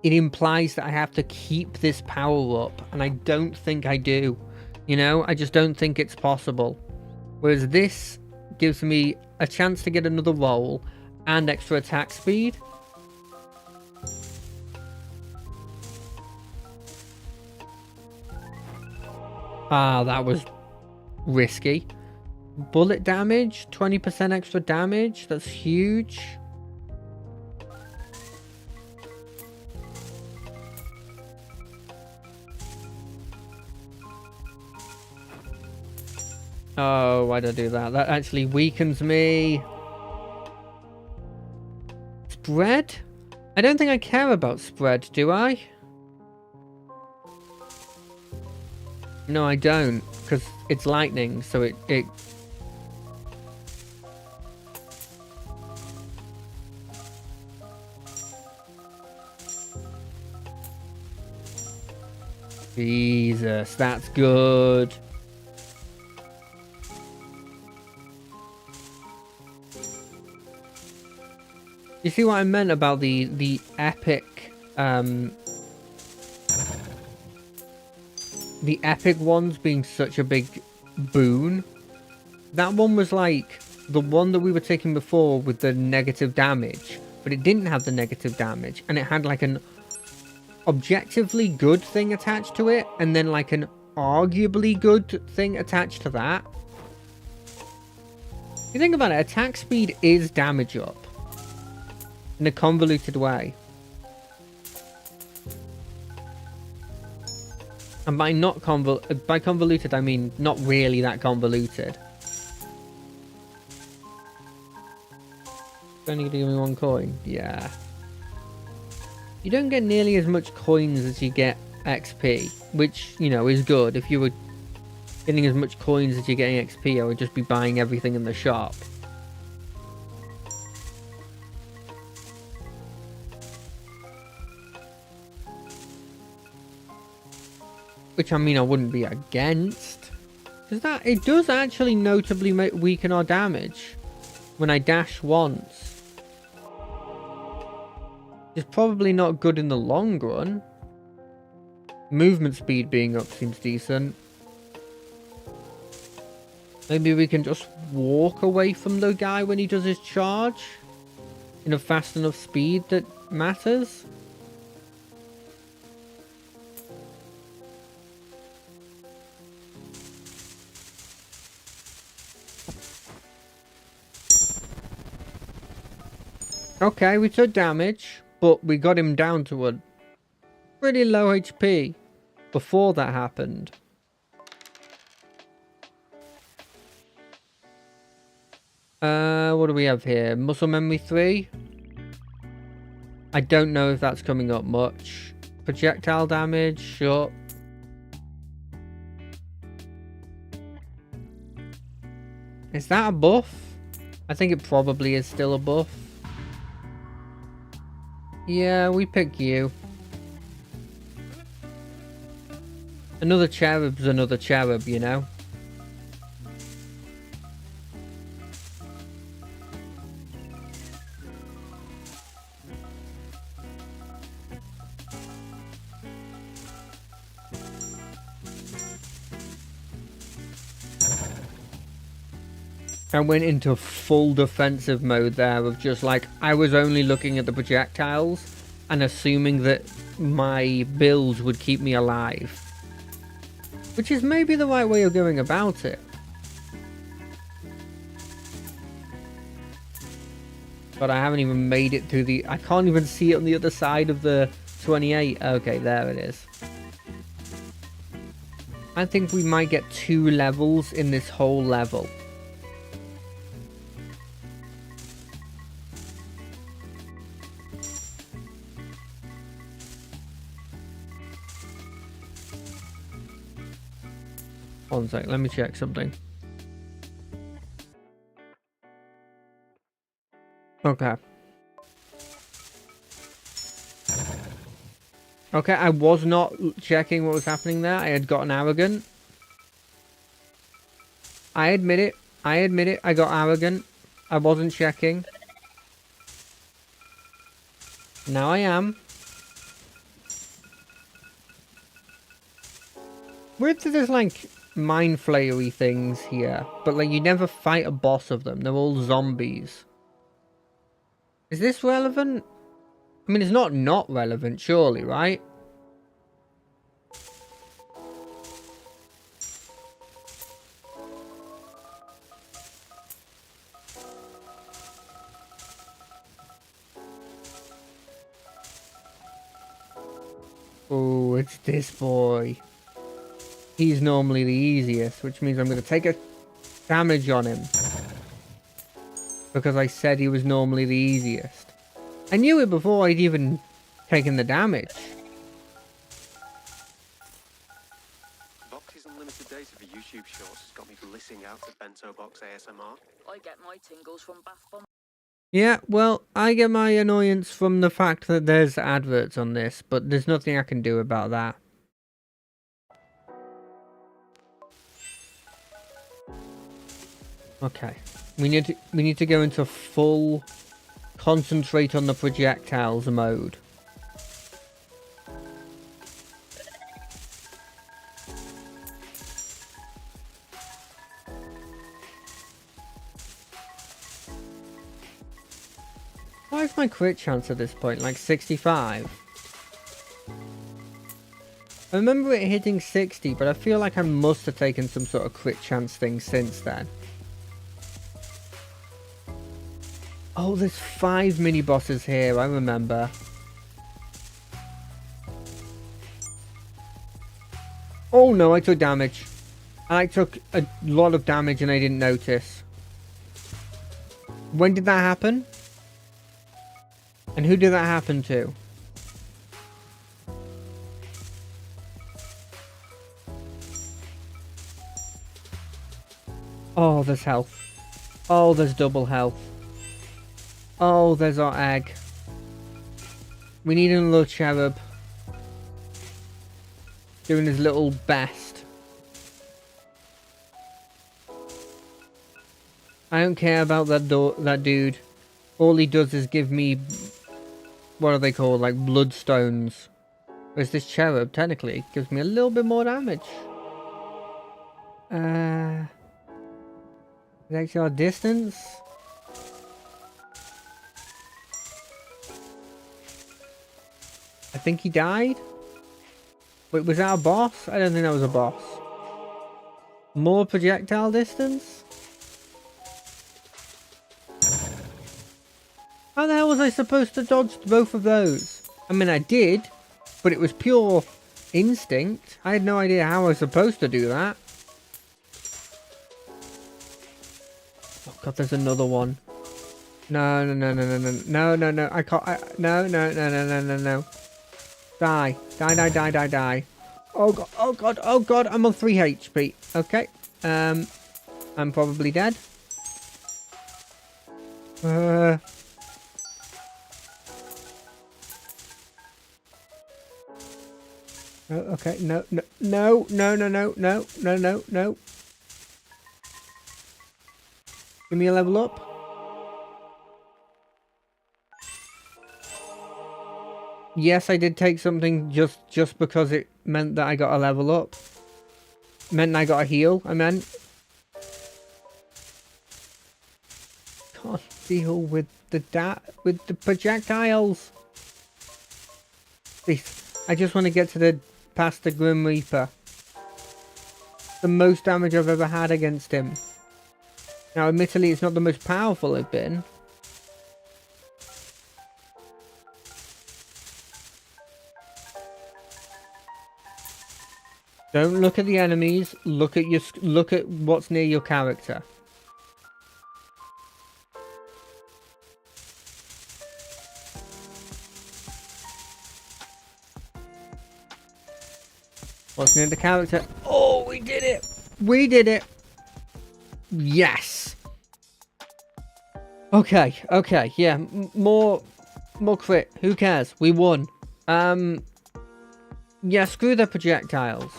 it implies that I have to keep this power up, and I don't think I do. You know, I just don't think it's possible. Whereas this gives me a chance to get another roll and extra attack speed. Ah, that was risky. Bullet damage, 20% extra damage, that's huge. Oh, why did I do that? That actually weakens me. Spread? I don't think I care about spread, do I? No, I don't, because it's lightning, so it... Jesus, that's good. You see what I meant about the epic, the epic ones being such a big boon? That one was like the one that we were taking before with the negative damage, but it didn't have the negative damage, and it had like an objectively good thing attached to it, and then like an arguably good thing attached to that. You think about it, attack speed is damage up in a convoluted way. And by by convoluted, I mean not really that convoluted. Only gonna give me 1 coin. Yeah. You don't get nearly as much coins as you get XP, which, you know, is good. If you were getting as much coins as you're getting XP, I would just be buying everything in the shop. Which, I mean, I wouldn't be against. It does actually notably weaken our damage when I dash once. It's probably not good in the long run. Movement speed being up seems decent. Maybe we can just walk away from the guy when he does his charge in a fast enough speed that matters. Okay, we took damage, but we got him down to a pretty low HP before that happened. What do we have here? Muscle memory 3. I don't know if that's coming up much. Projectile damage, sure. Is that a buff? I think it probably is still a buff. Yeah, we pick you. Another cherub's another cherub, you know? I went into full defensive mode there of just like, I was only looking at the projectiles and assuming that my build would keep me alive. Which is maybe the right way of going about it. But I haven't even made it through I can't even see it on the other side of the 28. Okay, there it is. I think we might get 2 levels in this whole level. One sec, let me check something. Okay. Okay, I was not checking what was happening there. I had gotten arrogant. I admit it. I got arrogant. I wasn't checking. Now I am. Weird that there's like mind flayery things here, but like you never fight a boss of them. They're all zombies. Is this relevant? I mean, it's not relevant, surely, right? Oh, it's this boy. He's normally the easiest, which means I'm going to take a damage on him. Because I said he was normally the easiest. I knew it before I'd even taken the damage. Vox's unlimited data for YouTube shorts has got me blissing out to Bento Box ASMR. I get my tingles from bath bomb. Yeah, well, I get my annoyance from the fact that there's adverts on this, but there's nothing I can do about that. Okay, we need to go into full concentrate on the projectiles mode. Why is my crit chance at this point like 65? I remember it hitting 60, but I feel like I must have taken some sort of crit chance thing since then. Oh, there's 5 mini bosses here, I remember. Oh no, I took damage. I took a lot of damage and I didn't notice. When did that happen? And who did that happen to? Oh, there's health. Oh, there's double health. Oh, there's our egg. We need another cherub. Doing his little best. I don't care about that dude. All he does is give me... What are they called? Like bloodstones. Whereas this cherub, technically, gives me a little bit more damage. That's our distance. I think he died. Wait, was that a boss? I don't think that was a boss. More projectile distance? How the hell was I supposed to dodge both of those? I mean, I did, but it was pure instinct. I had no idea how I was supposed to do that. Oh god, there's another one. No, no, no, no, no, no, no, no, no, I can't, no, no, no, no, no, no, no. Die, die, die, die, die, die. Oh god, oh god, oh god, I'm on 3 HP. Okay, I'm probably dead. Oh, okay, no, no, no, no, no, no, no, no, no, no. Give me a level up. Yes, I did take something just because it meant that I got a level up. Meant I got a heal, I meant. Can't deal with the projectiles. Please, I just want to get to the past the Grim Reaper. The most damage I've ever had against him. Now, admittedly, it's not the most powerful I've been. Don't look at the enemies. Look at what's near your character. What's near the character? Oh, we did it! We did it! Yes! Okay, okay, yeah, more crit. Who cares? We won. Yeah, screw the projectiles.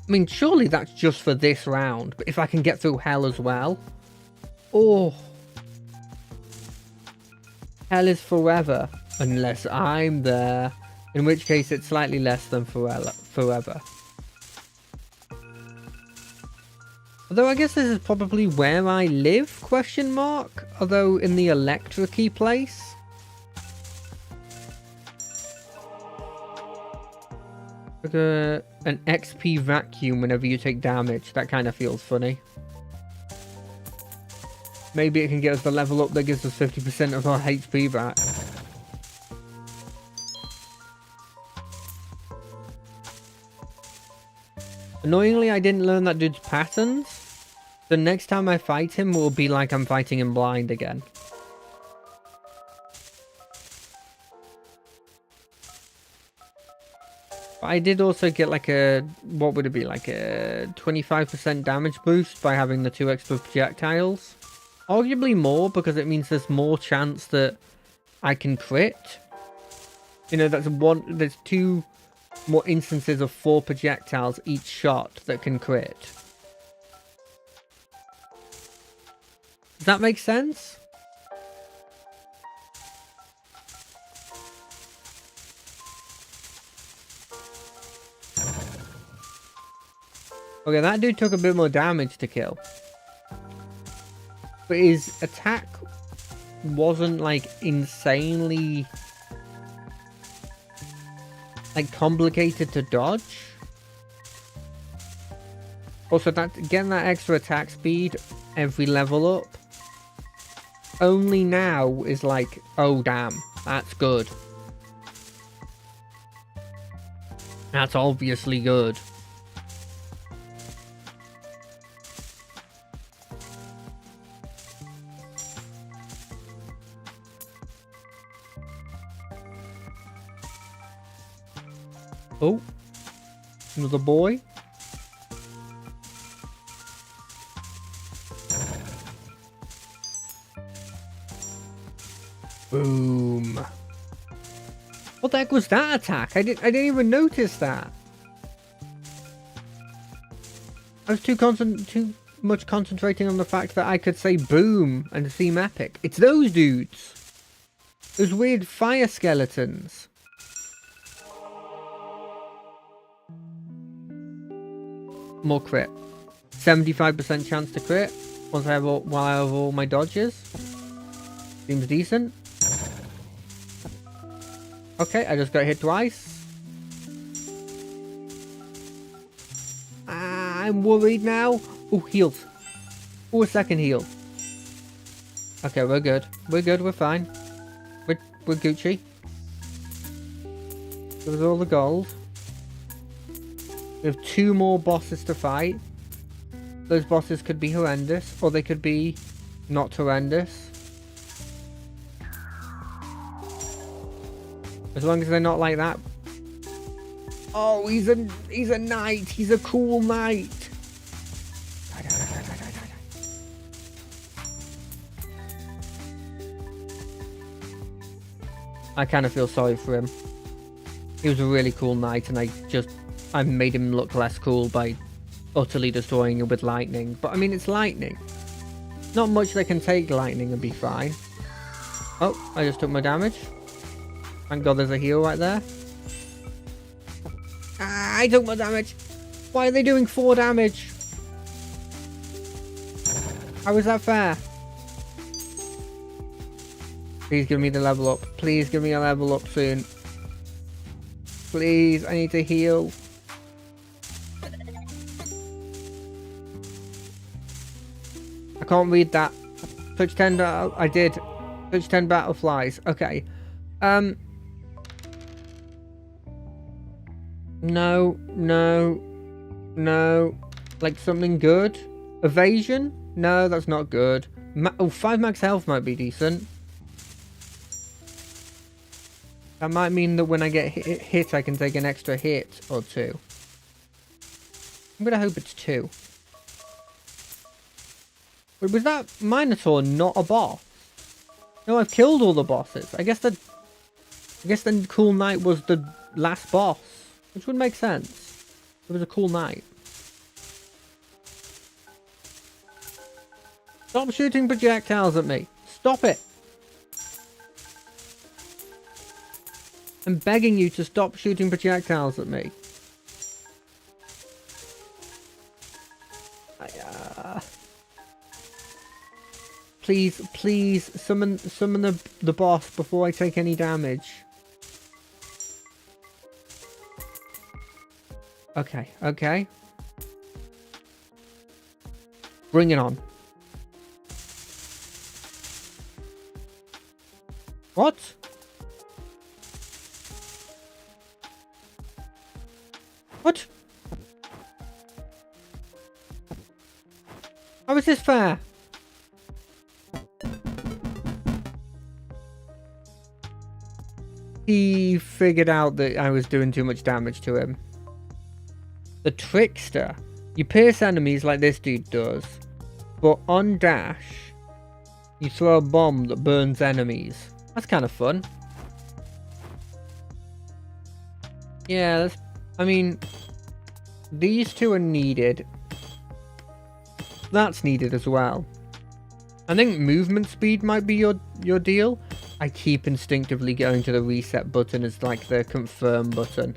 I mean, surely that's just for this round, but if I can get through hell as well. Oh. Hell is forever, unless I'm there. In which case it's slightly less than forever. Although I guess this is probably where I live, question mark? Although in the electric-y place? Like an XP vacuum whenever you take damage. That kind of feels funny. Maybe it can get us the level up that gives us 50% of our HP back. Annoyingly, I didn't learn that dude's patterns. The next time I fight him will be like I'm fighting him blind again. But I did also get like a, what would it be, like a 25% damage boost by having the 2 extra projectiles. Arguably more, because it means there's more chance that I can crit. You know, there's 2 more instances of 4 projectiles each shot that can crit. Does that make sense? Okay, that dude took a bit more damage to kill. But his attack wasn't like insanely like complicated to dodge. Also, that getting that extra attack speed every level up only now is like, oh damn, that's good. That's obviously good. Oh, another boy. Boom. What the heck was that attack? I didn't even notice that. I was too much concentrating on the fact that I could say boom and seem epic. It's those dudes. Those weird fire skeletons. More crit. 75% chance to crit while I have all my dodges. Seems decent. Okay, I just got hit twice. I'm worried now. Oh, heals. Oh, a second heal. Okay, we're good. We're good, we're fine. We're Gucci. Give us all the gold. We have 2 more bosses to fight. Those bosses could be horrendous, or they could be not horrendous. As long as they're not like that. Oh, he's a knight. He's a cool knight. I kind of feel sorry for him. He was a really cool knight, and I made him look less cool by utterly destroying him with lightning. But I mean, it's lightning. Not much that can take lightning and be fine. Oh, I just took my damage. Thank God there's a heal right there. Ah, I took my damage. Why are they doing 4 damage? How is that fair? Please give me the level up. Please give me a level up soon. Please, I need to heal. I can't read that. Touch 10, I did. Touch 10 battleflies. Okay. No. Like something good? Evasion? No, that's not good. 5 max health might be decent. That might mean that when I get hit, I can take an extra hit or 2. I'm gonna hope it's 2. Wait, was that Minotaur not a boss? No, I've killed all the bosses. I guess the cool knight was the last boss, which would make sense. It was a cool knight. Stop shooting projectiles at me. Stop it. I'm begging you to stop shooting projectiles at me. Please summon the boss before I take any damage. Okay. Bring it on. What? What? How is this fair? He figured out that I was doing too much damage to him. The trickster. You pierce enemies like this dude does, but on dash, you throw a bomb that burns enemies. That's kind of fun. Yeah, I mean, these 2 are needed. That's needed as well. I think movement speed might be your deal. I keep instinctively going to the reset button as like the confirm button.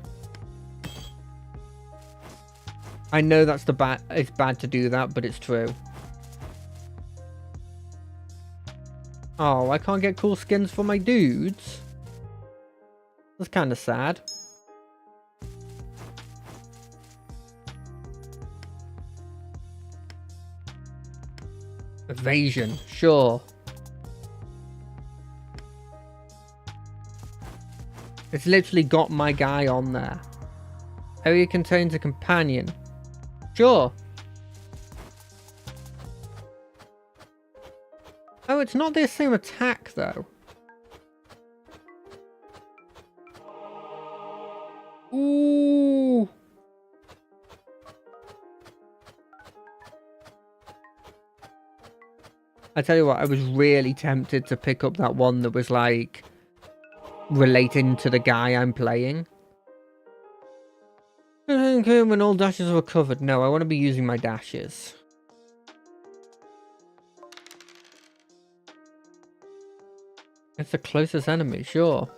I know that's it's bad to do that, but it's true. Oh, I can't get cool skins for my dudes? That's kind of sad. Evasion, sure. It's literally got my guy on there. Area contains a companion. Sure. Oh, it's not the same attack though. Ooh. I tell you what, I was really tempted to pick up that one that was like relating to the guy I'm playing. When all dashes are covered. No, I want to be using my dashes. It's the closest enemy, sure.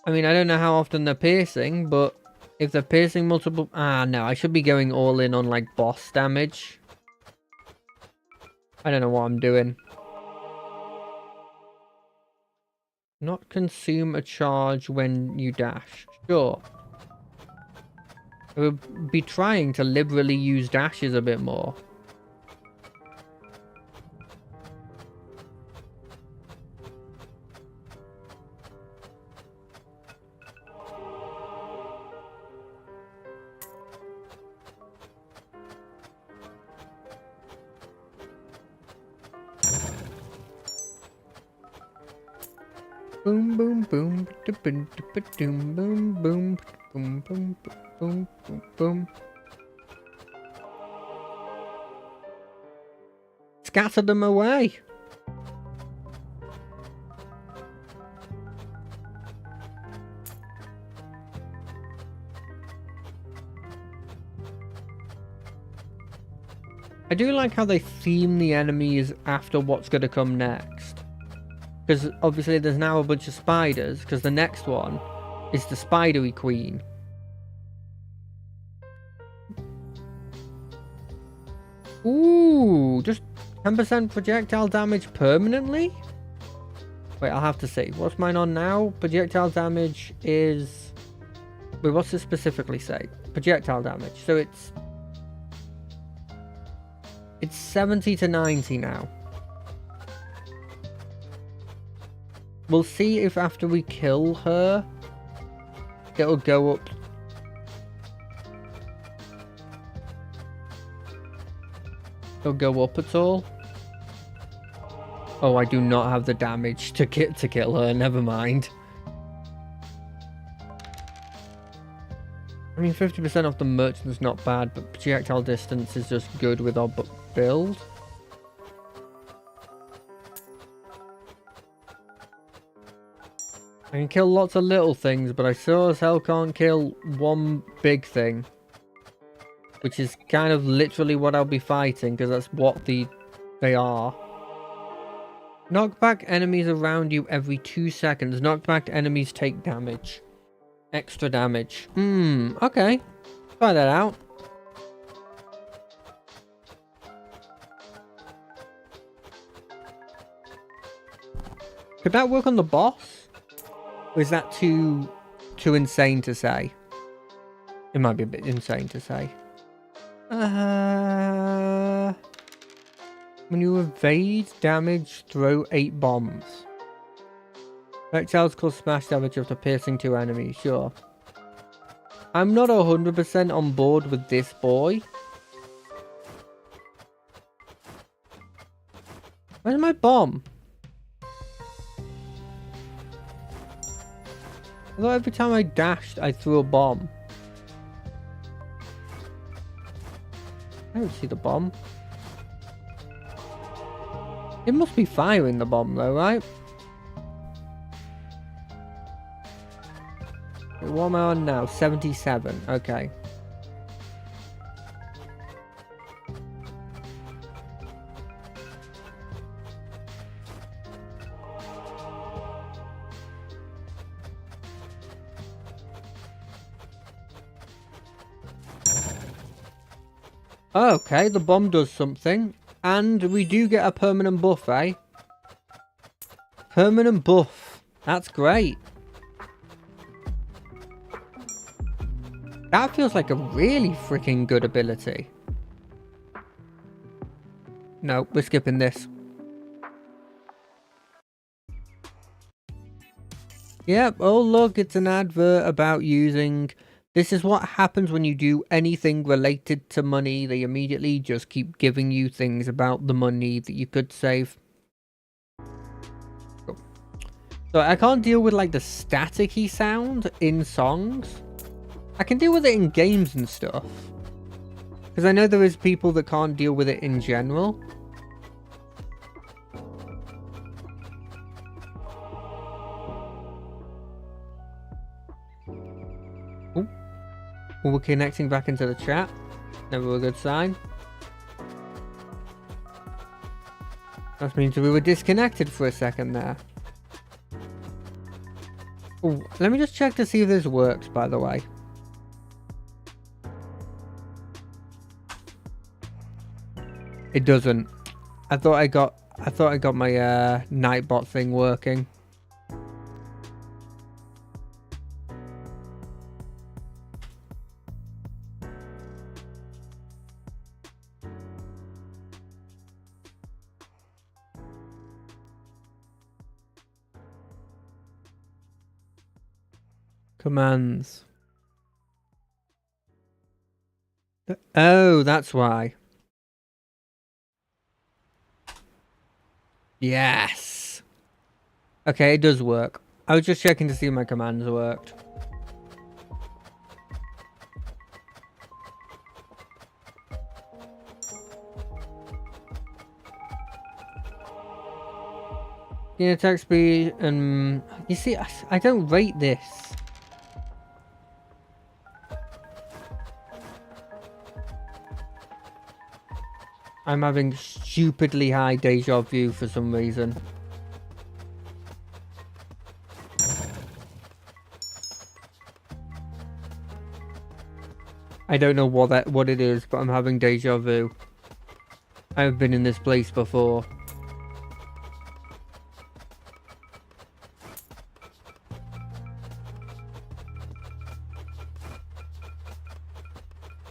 I mean, I don't know how often they're piercing, but if they're piercing multiple... Ah, no, I should be going all in on, like, boss damage. I don't know what I'm doing. Not consume a charge when you dash. Sure. I would be trying to liberally use dashes a bit more. Boom boom boom boom boom boom boom boom boom boom boom boom. Scatter them away. I do like how they theme the enemies after what's going to come next. Because obviously there's now a bunch of spiders, because the next one is the Spidery Queen. Ooh, just 10% projectile damage permanently? Wait, I'll have to see. What's mine on now? Projectile damage is... Wait, what's it specifically say? Projectile damage. So it's 70 to 90 now. We'll see if after we kill her, it'll go up. It'll go up at all. Oh, I do not have the damage to kill her. Never mind. I mean, 50% off the merchant's not bad, but projectile distance is just good with our build. I can kill lots of little things, but I sure as hell can't kill one big thing. Which is kind of literally what I'll be fighting, because that's what they are. Knockback enemies around you every 2 seconds. Knockback enemies take damage. Extra damage. Okay. Try that out. Could that work on the boss? Or is that too insane to say? It might be a bit insane to say. When you evade damage, throw 8 bombs. Projectiles cause smash damage after piercing 2 enemies, sure. I'm not 100% on board with this boy. Where's my bomb? I thought every time I dashed, I threw a bomb. I don't see the bomb. It must be firing the bomb though, right? Wait, what am I on now? 77. Okay. Okay, the bomb does something. And we do get a permanent buff, eh? Permanent buff. That's great. That feels like a really freaking good ability. No, we're skipping this. Yep, oh look, it's an advert about using... This is what happens when you do anything related to money. They immediately just keep giving you things about the money that you could save. Cool. So I can't deal with like the staticky sound in songs. I can deal with it in games and stuff. Because I know there is people that can't deal with it in general. Ooh. We're connecting back into the chat. Never a good sign. That means we were disconnected for a second there. Ooh, let me just check to see if this works, by the way. It doesn't. I thought I got my Nightbot thing working. Commands. Oh, that's why. Yes. Okay, it does work. I was just checking to see if my commands worked. Attack speed and you see, I don't rate this. I'm having stupidly high deja vu for some reason. I don't know what it is, but I'm having deja vu. I've been in this place before.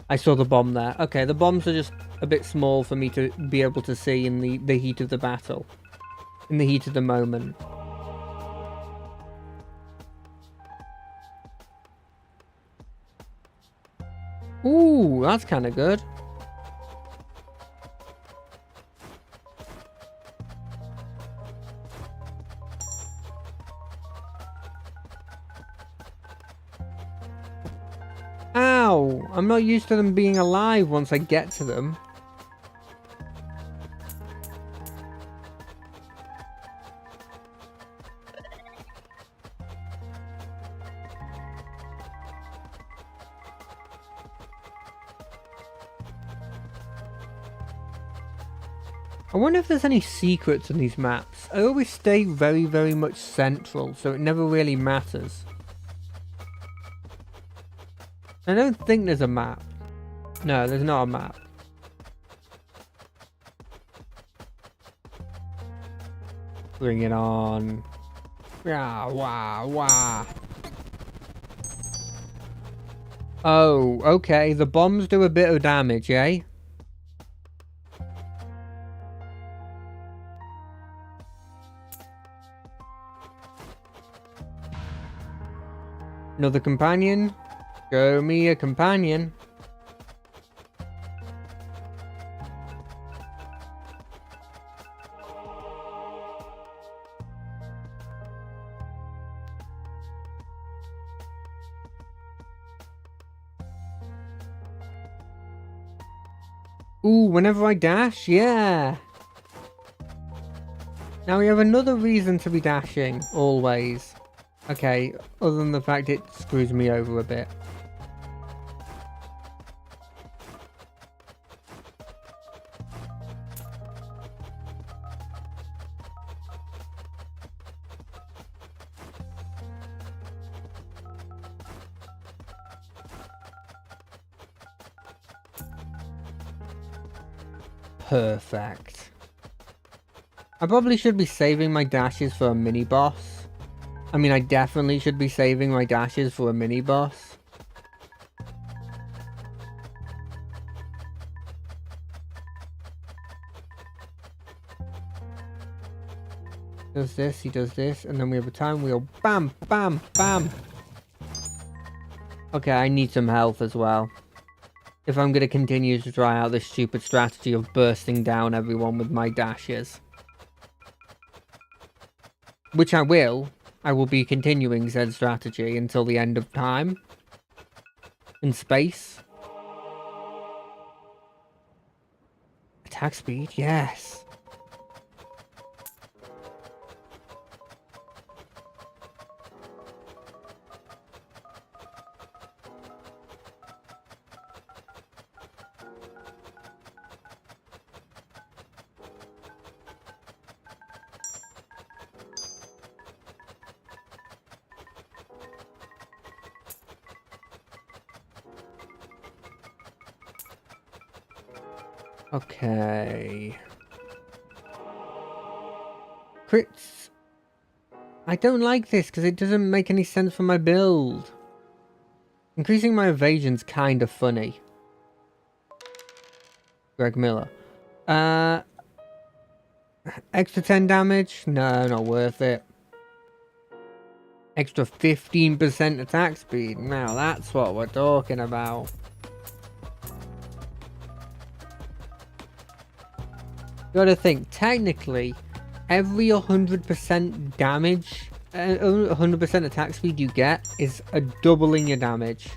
I saw the bomb there. Okay, the bombs are just a bit small for me to be able to see in the heat of the battle. In the heat of the moment. Ooh, that's kind of good. Ow! I'm not used to them being alive once I get to them. I wonder if there's any secrets in these maps. I always stay very, very much central, so it never really matters. I don't think there's a map. No, there's not a map. Bring it on. Wah, wah, wah. Oh, okay. The bombs do a bit of damage, eh? Another companion? Show me a companion. Ooh, whenever I dash, yeah. Now we have another reason to be dashing, always. Okay, other than the fact it screws me over a bit. Perfect. I probably should be saving my dashes for a mini boss. I mean, I definitely should be saving my dashes for a mini boss. Does this, he does this, and then we have a time wheel. Bam, bam, bam. Okay, I need some health as well. If I'm going to continue to try out this stupid strategy of bursting down everyone with my dashes. Which I will be continuing said strategy until the end of time. In space. Attack speed, yes. Okay. Crits. I don't like this because it doesn't make any sense for my build. Increasing my evasion's kind of funny. Greg Miller. Extra 10 damage? No, not worth it. Extra 15% attack speed? Now that's what we're talking about. Gotta think, technically, every 100% damage, 100% attack speed you get is a doubling your damage.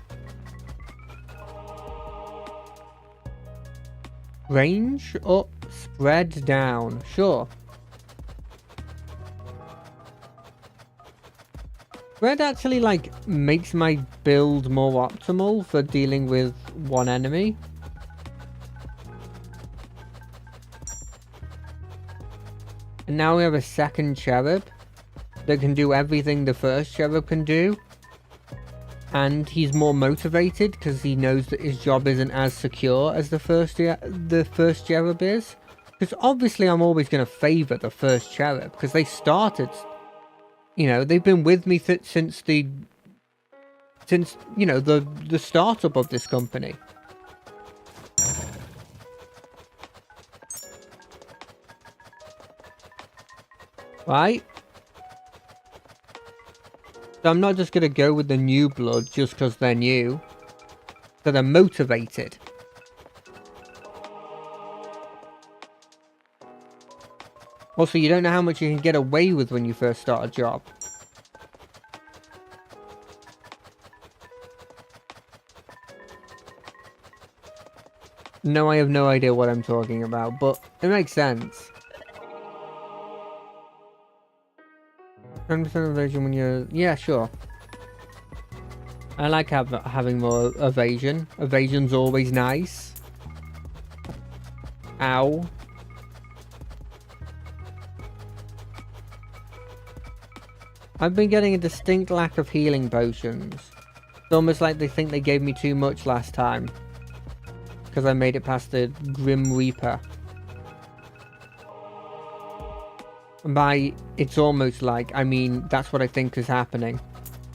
Range up, spread down, sure. Spread actually, like, makes my build more optimal for dealing with one enemy. And now we have a second cherub that can do everything the first cherub can do. And he's more motivated because he knows that his job isn't as secure as the first cherub is. Because obviously I'm always going to favour the first cherub because they started, you know, they've been with me since you know, the startup of this company. Right? So I'm not just going to go with the new blood just because they're new. So they're motivated. Also, you don't know how much you can get away with when you first start a job. No, I have no idea what I'm talking about, but it makes sense. 100% evasion when you're... Yeah, sure. I like having more evasion. Evasion's always nice. Ow. I've been getting a distinct lack of healing potions. It's almost like they think they gave me too much last time. Because I made it past the Grim Reaper. And by it's almost like, I mean, that's what I think is happening.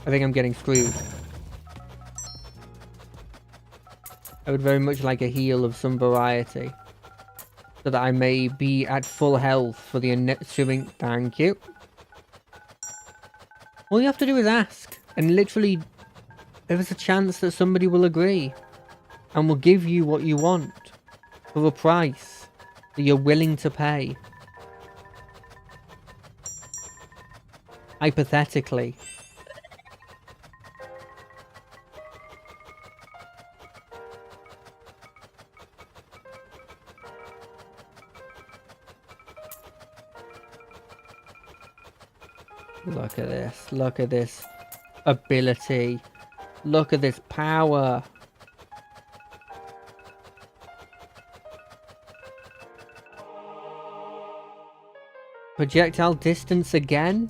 I think I'm getting screwed. I would very much like a heal of some variety. So that I may be at full health for the ensuing... Thank you. All you have to do is ask. And literally, there is a chance that somebody will agree. And will give you what you want. For a price that you're willing to pay. Hypothetically. Look at this. Look at this ability. Look at this power. Projectile distance again?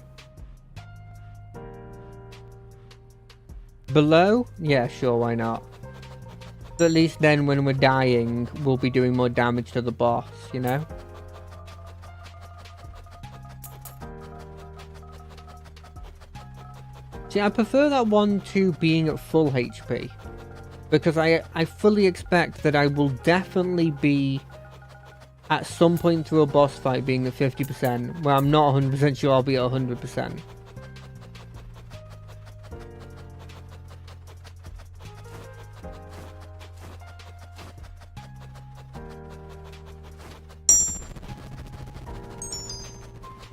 Below? Yeah, sure, why not? So at least then when we're dying, we'll be doing more damage to the boss, you know? See, I prefer that one to being at full HP. Because I fully expect that I will definitely be at some point through a boss fight being at 50%, where I'm not 100% sure I'll be at 100%.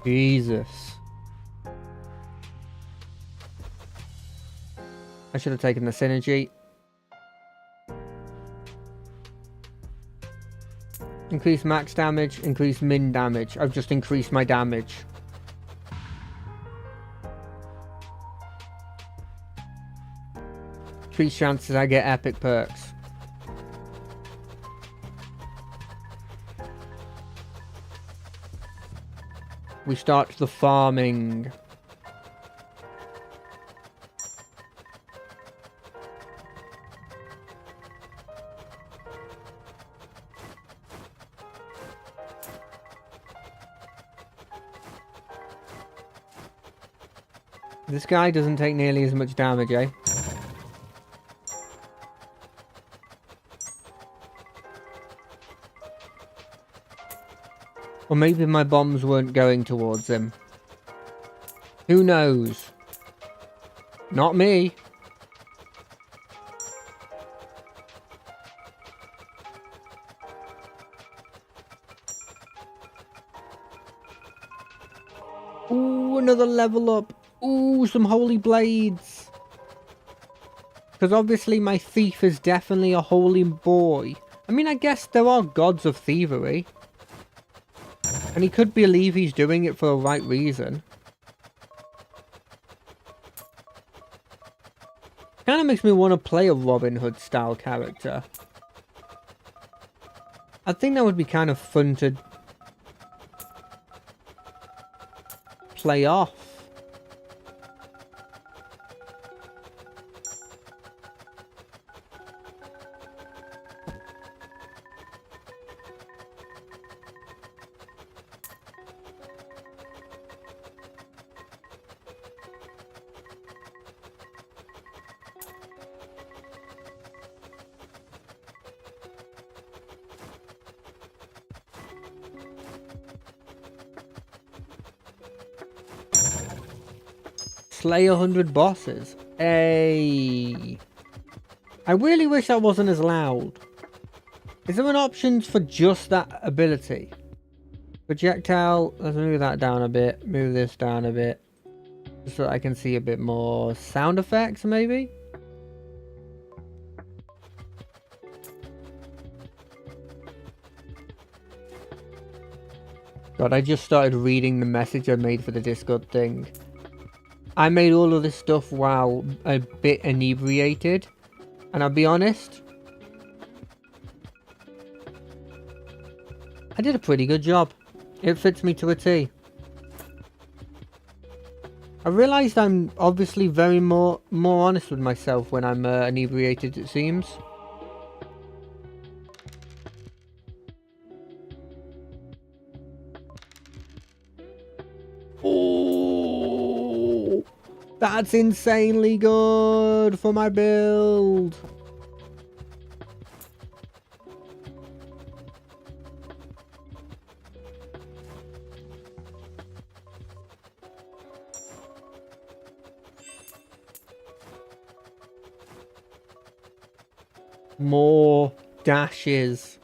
Jesus. I should have taken the synergy. Increase max damage, increase min damage. I've just increased my damage. Increase chances I get epic perks. We start the farming. This guy doesn't take nearly as much damage, eh? Or maybe my bombs weren't going towards him. Who knows? Not me. Ooh, another level up. Ooh, some holy blades. Because obviously my thief is definitely a holy boy. I mean, I guess there are gods of thievery. And he could believe he's doing it for the right reason. Kind of makes me want to play a Robin Hood style character. I think that would be kind of fun to play off. Slay 100 bosses. Hey. I really wish that wasn't as loud. Is there an option for just that ability? Projectile. Let's move that down a bit. Move this down a bit. Just so that I can see a bit more sound effects, maybe? God, I just started reading the message I made for the Discord thing. I made all of this stuff while a bit inebriated. And I'll be honest, I did a pretty good job. It fits me to a T. I realised I'm obviously very more honest with myself when I'm inebriated, it seems. Oh, that's insanely good for my build. More dashes.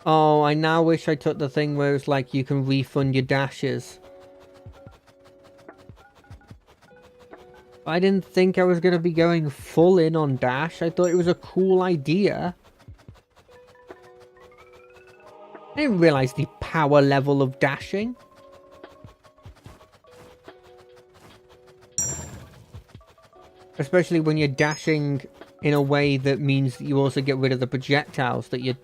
Oh, I now wish I took the thing where it's like you can refund your dashes. I didn't think I was going to be going full in on dash. I thought it was a cool idea. I didn't realize the power level of dashing. Especially when you're dashing in a way that means that you also get rid of the projectiles that you'd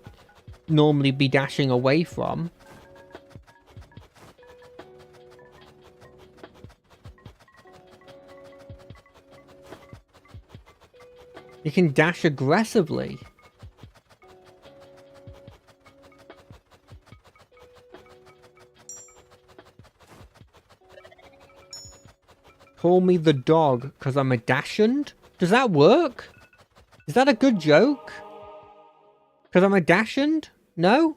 normally be dashing away from. You can dash aggressively. Call me the dog because I'm a dachshund? Does that work? Is that a good joke? Because I'm a dachshund? No?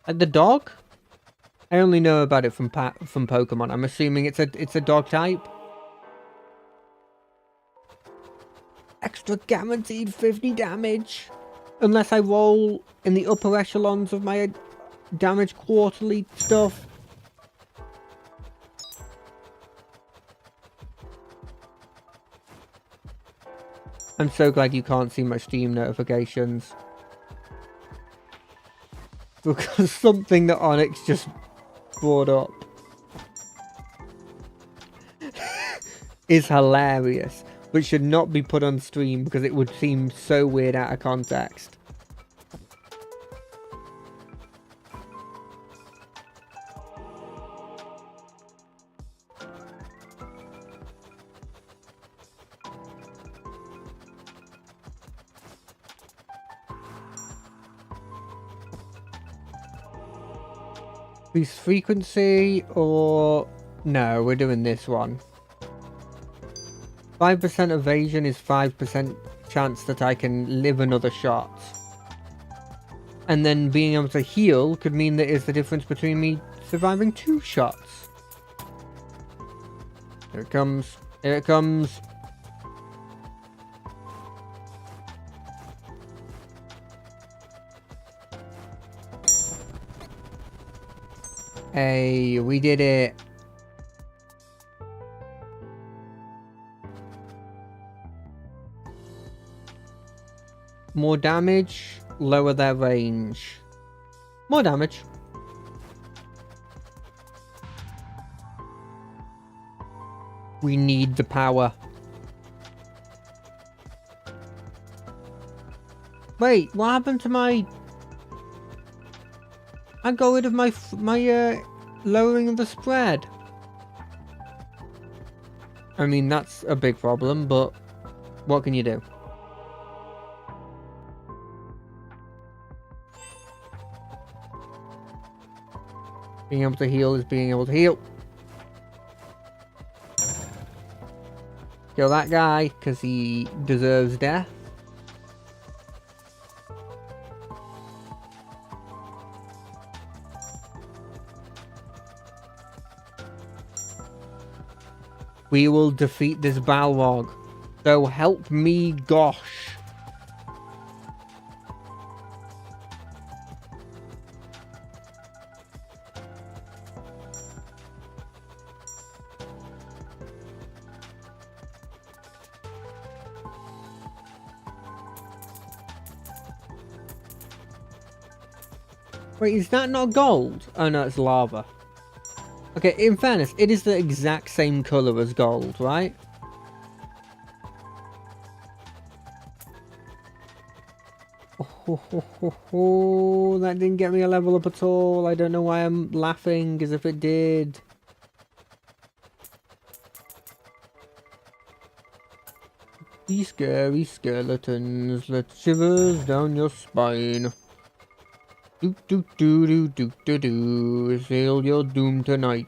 Like the dog? I only know about it from Pokemon. I'm assuming it's a dog type. Extra guaranteed 50 damage. Unless I roll in the upper echelons of my damage quarterly stuff. I'm so glad you can't see my Steam notifications. Because something that Onyx just brought up is hilarious, but should not be put on stream because it would seem so weird out of context. Boost frequency, or no, we're doing this one. 5% evasion is 5% chance that I can live another shot. And then being able to heal could mean that it's the difference between me surviving 2 shots. Here it comes. Here it comes. Hey, we did it. More damage, lower their range. More damage. We need the power. Wait, what happened to my... I got rid of my lowering of the spread. I mean, that's a big problem, but what can you do? Being able to heal is being able to heal. Kill that guy, because he deserves death. We will defeat this Balrog. So help me gosh. Wait, is that not gold? Oh no, it's lava. Okay, in fairness, it is the exact same colour as gold, right? Oh, that didn't get me a level up at all. I don't know why I'm laughing, as if it did. These scary skeletons let shivers down your spine. Do do do do do do do. Sail your doom tonight.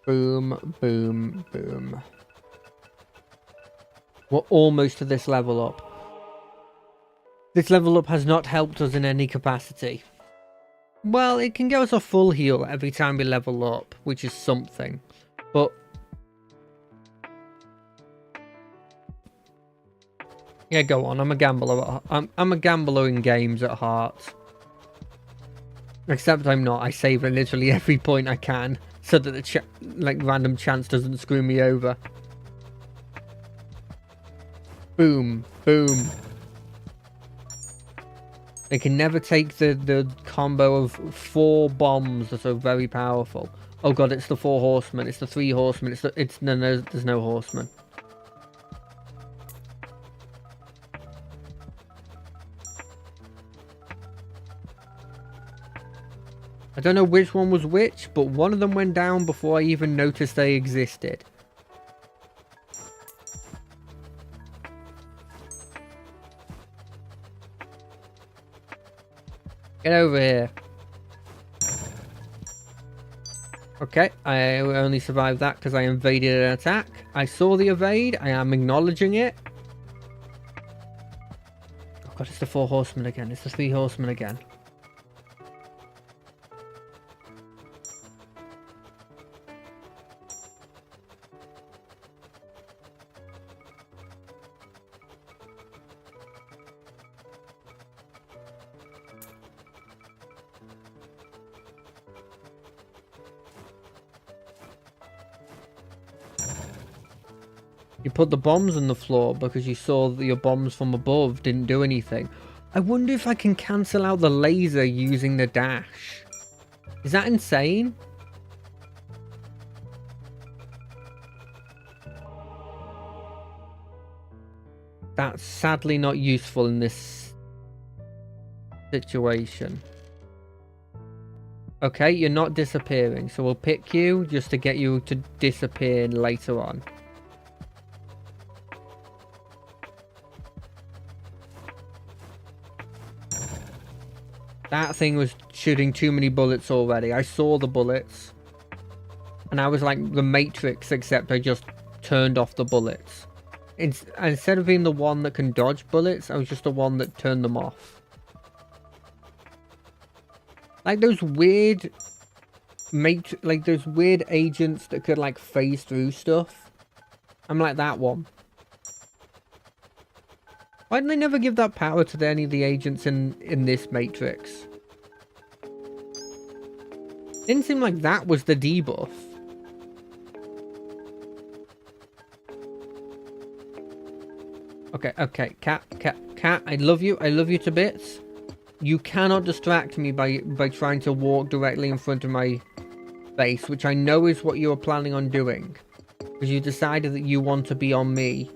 Boom, boom, boom. We're almost to this level up. This level up has not helped us in any capacity. Well, it can give us a full heal every time we level up, which is something. But yeah, go on. I'm a gambler. I'm a gambler in games at heart. Except I'm not. I save literally every point I can, so that the random chance doesn't screw me over. Boom, boom. They can never take the combo of 4 bombs that are very powerful. Oh god, it's the 4 horsemen. It's the 3 horsemen. No, there's no horsemen. I don't know which one was which, but one of them went down before I even noticed they existed. Get over here. Okay, I only survived that because I invaded an attack. I saw the evade. I am acknowledging it. Oh god, it's the 4 horsemen again. It's the 3 horsemen again. You put the bombs on the floor because you saw that your bombs from above didn't do anything. I wonder if I can cancel out the laser using the dash. Is that insane? That's sadly not useful in this situation. Okay, you're not disappearing, so we'll pick you just to get you to disappear later on. That thing was shooting too many bullets already. I saw the bullets. And I was like the Matrix, except I just turned off the bullets. Instead of being the one that can dodge bullets, I was just the one that turned them off. Like those weird... like those weird agents that could like phase through stuff. I'm like that one. Why didn't they never give that power to any of the agents in this Matrix? Didn't seem like that was the debuff. Okay, cat, I love you to bits. You cannot distract me by trying to walk directly in front of my face, which I know is what you were planning on doing. Because you decided that you want to be on me.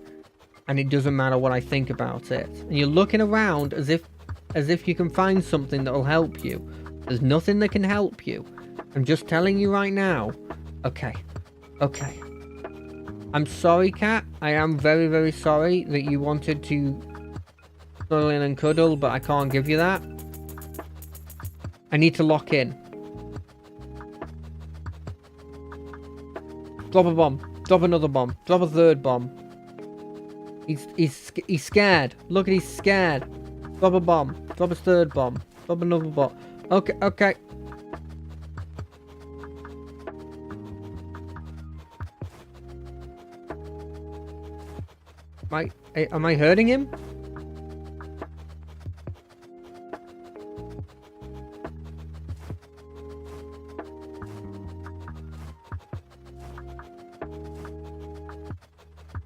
And it doesn't matter what I think about it. And you're looking around as if you can find something that will help you. There's nothing that can help you. I'm just telling you right now. Okay. I'm sorry, cat. I am very, very sorry that you wanted to snuggle in and cuddle, but I can't give you that. I need to lock in. Drop a bomb. Drop another bomb. Drop a third bomb. He's scared. Look at he's scared. Drop a bomb. Drop a third bomb. Drop another bomb. Okay. Am I hurting him?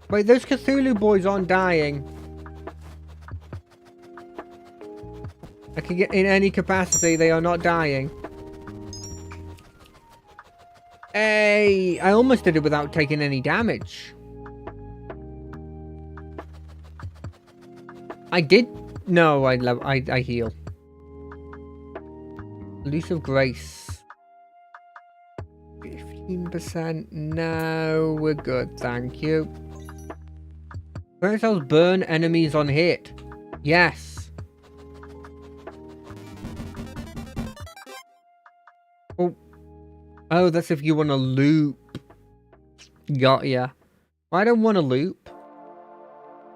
Wait, those Cthulhu boys aren't dying. I can get in any capacity, they are not dying. Hey, I almost did it without taking any damage. I did. No, I heal. Elusive Grace. 15%. No, we're good, thank you. Fairy cells burn enemies on hit. Yes. Oh, that's if you want to loop. Got ya. I don't want to loop.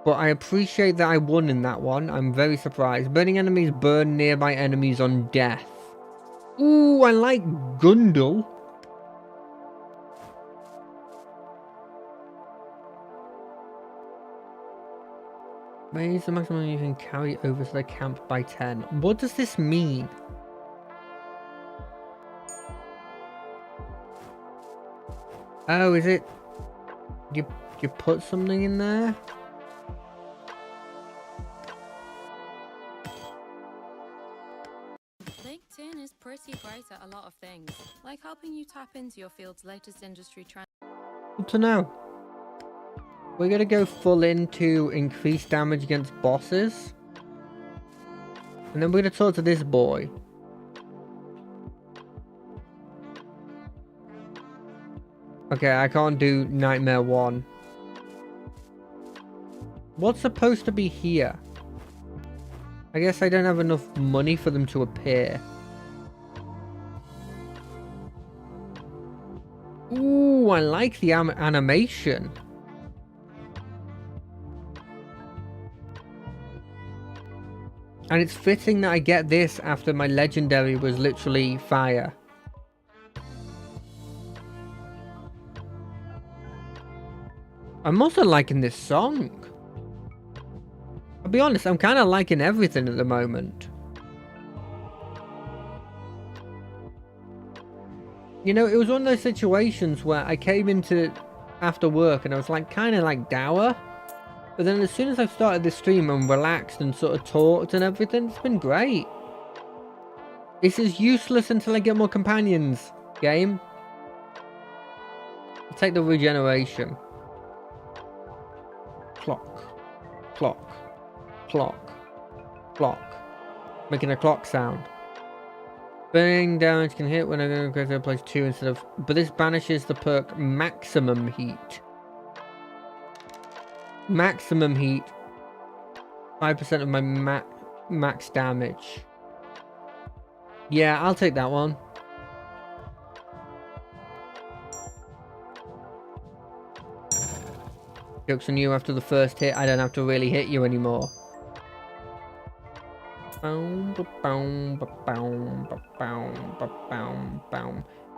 But I appreciate that I won in that one. I'm very surprised. Burning enemies burn nearby enemies on death. Ooh, I like Gundle. Raise the maximum you can carry over to the camp by 10. What does this mean? Oh, is it... You put something in there? LinkedIn is pretty great at a lot of things, like helping you tap into your field's latest industry trends. Good to know. We're gonna go full into increased damage against bosses. And then we're gonna talk to this boy. Okay, I can't do Nightmare 1. What's supposed to be here? I guess I don't have enough money for them to appear. Ooh, I like the animation. And it's fitting that I get this after my legendary was literally fire. I'm also liking this song. I'll be honest, I'm kind of liking everything at the moment. You know, it was one of those situations where I came into after work and I was like kind of like dour. But then as soon as I've started this stream and relaxed and sort of talked and everything, it's been great. This is useless until I get more companions, game. I'll take the regeneration. Clock. Clock. Clock. Clock. Making a clock sound. Burning damage can hit when I'm going to place 2 instead of... But this banishes the perk Maximum Heat. Maximum Heat. 5% of my max damage. Yeah, I'll take that one. Joke's on you, after the first hit, I don't have to really hit you anymore.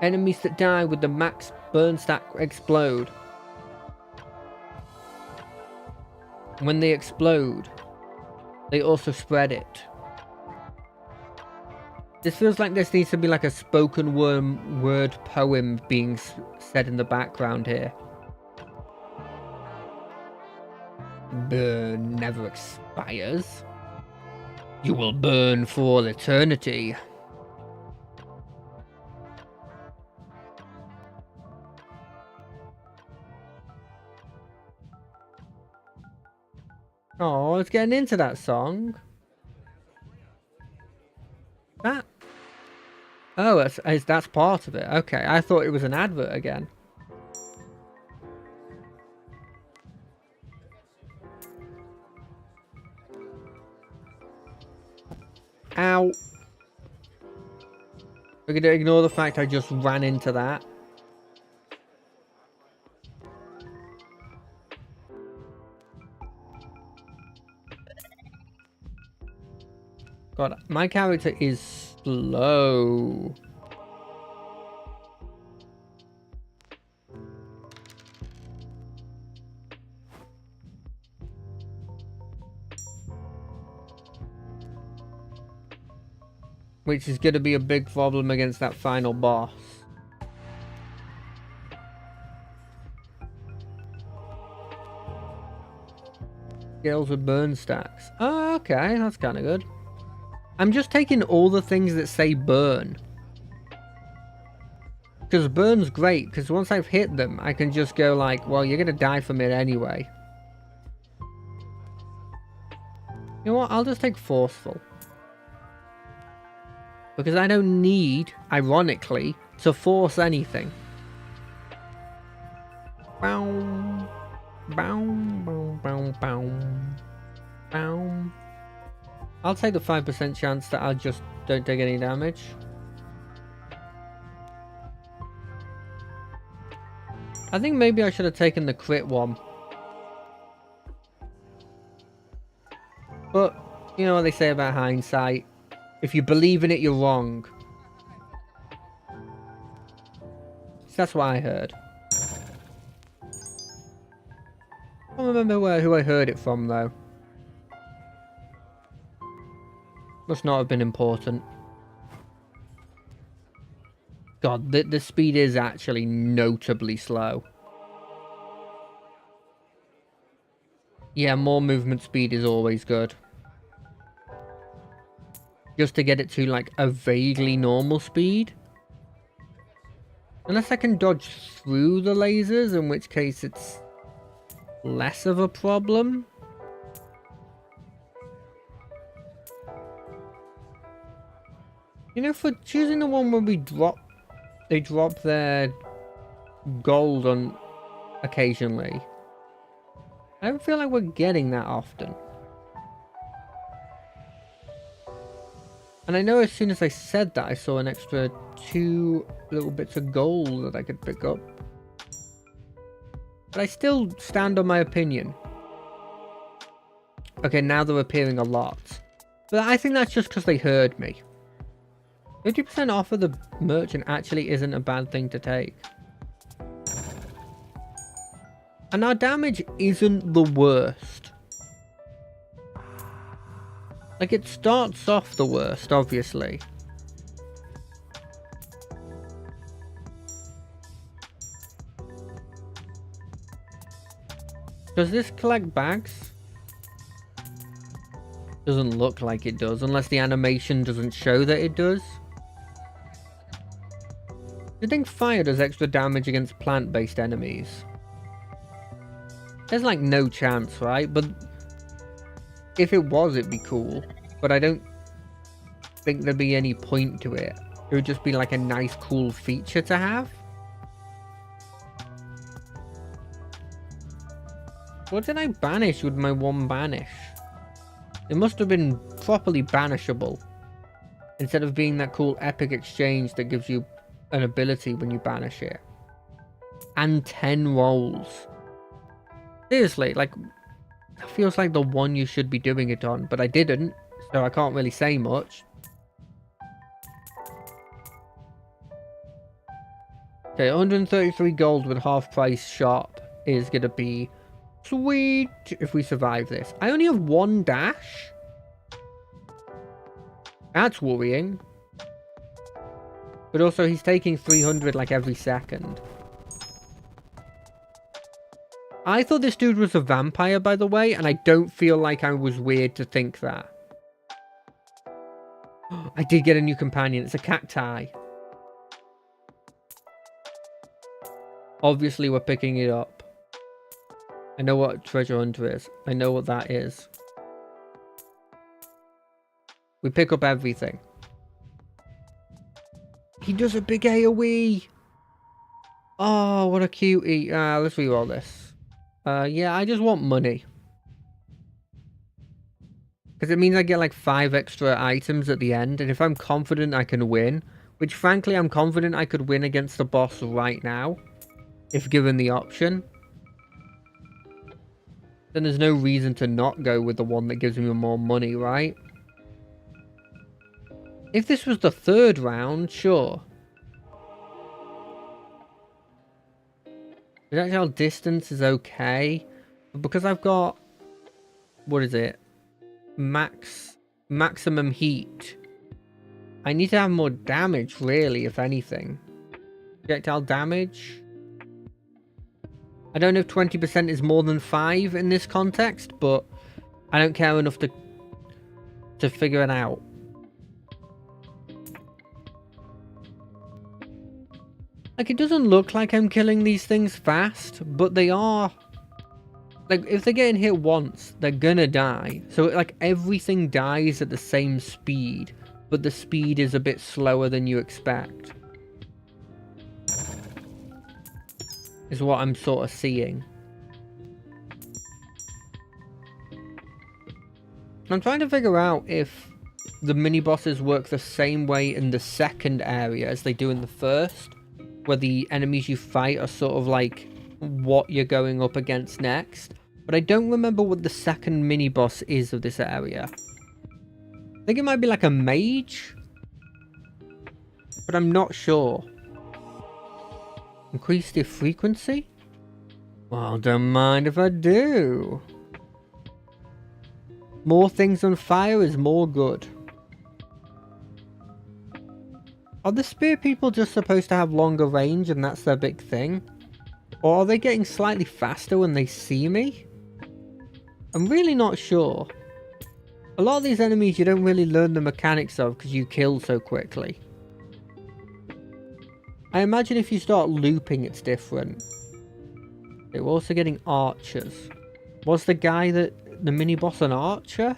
Enemies that die with the max burn stack explode. When they explode, they also spread it. This feels like this needs to be like a spoken word poem being said in the background here. Burn never expires. You will burn for all eternity. Oh, it's getting into that song. That? Oh, that's part of it. Okay, I thought it was an advert again. Ow. We're gonna ignore the fact I just ran into that. God, my character is slow. Which is going to be a big problem against that final boss. Scales with burn stacks. Oh, okay, that's kind of good. I'm just taking all the things that say burn. Because burn's great, because once I've hit them, I can just go like, well, you're going to die from it anyway. You know what, I'll just take forceful. Because I don't need, ironically, to force anything. Bow. Bow, bow, bow, bow. Bow. I'll take the 5% chance that I just don't take any damage. I think maybe I should have taken the crit one. But, you know what they say about hindsight. If you believe in it, you're wrong. So that's what I heard. I don't remember who I heard it from, though. Must not have been important. God, the speed is actually notably slow. Yeah, more movement speed is always good. Just to get it to like a vaguely normal speed. Unless I can dodge through the lasers, in which case it's less of a problem. You know, for choosing the one where they drop their gold on occasionally. I don't feel like we're getting that often. And I know as soon as I said that, I saw an extra 2 little bits of gold that I could pick up. But I still stand on my opinion. Okay, now they're appearing a lot. But I think that's just because they heard me. 50% off of the merchant actually isn't a bad thing to take. And our damage isn't the worst. Like, it starts off the worst, obviously. Does this collect bags? Doesn't look like it does, unless the animation doesn't show that it does. Do you think fire does extra damage against plant-based enemies? There's like no chance, right? But if it was, it'd be cool. But I don't think there'd be any point to it. It would just be like a nice, cool feature to have. What did I banish with my one banish? It must have been properly banishable. Instead of being that cool epic exchange that gives you an ability when you banish it. And 10 rolls. Seriously, like, that feels like the one you should be doing it on, but I didn't, so I can't really say much. Okay, 133 gold with half price shop is gonna be sweet if we survive this. I only have 1 dash? That's worrying. But also, he's taking 300 like every second. I thought this dude was a vampire, by the way, and I don't feel like I was weird to think that. I did get a new companion. It's a cacti. Obviously, we're picking it up. I know what treasure hunter is. I know what that is. We pick up everything. He does a big AoE. Oh, what a cutie. Let's reroll this. Yeah, I just want money. Because it means I get like 5 extra items at the end. And if I'm confident I can win, which frankly I'm confident I could win against the boss right now, if given the option, then there's no reason to not go with the one that gives me more money, right? If this was the 3rd round, sure. Projectile distance is okay, but because I've got, what is it? Maximum heat. I need to have more damage, really, if anything. Projectile damage. I don't know if 20% is more than 5 in this context, but I don't care enough to figure it out. Like, it doesn't look like I'm killing these things fast, but they are. Like, if they're getting hit once, they're gonna die. So, like, everything dies at the same speed, but the speed is a bit slower than you expect. Is what I'm sort of seeing. I'm trying to figure out if the mini-bosses work the same way in the second area as they do in the first, where the enemies you fight are sort of like what you're going up against next. But I don't remember what the second mini-boss is of this area. I think it might be like a mage, but I'm not sure. Increase the frequency? Well, don't mind if I do. More things on fire is more good. Are the spear people just supposed to have longer range and that's their big thing? Or are they getting slightly faster when they see me? I'm really not sure. A lot of these enemies you don't really learn the mechanics of because you kill so quickly. I imagine if you start looping it's different. Okay, we're also getting archers. Was the guy that the mini-boss an archer?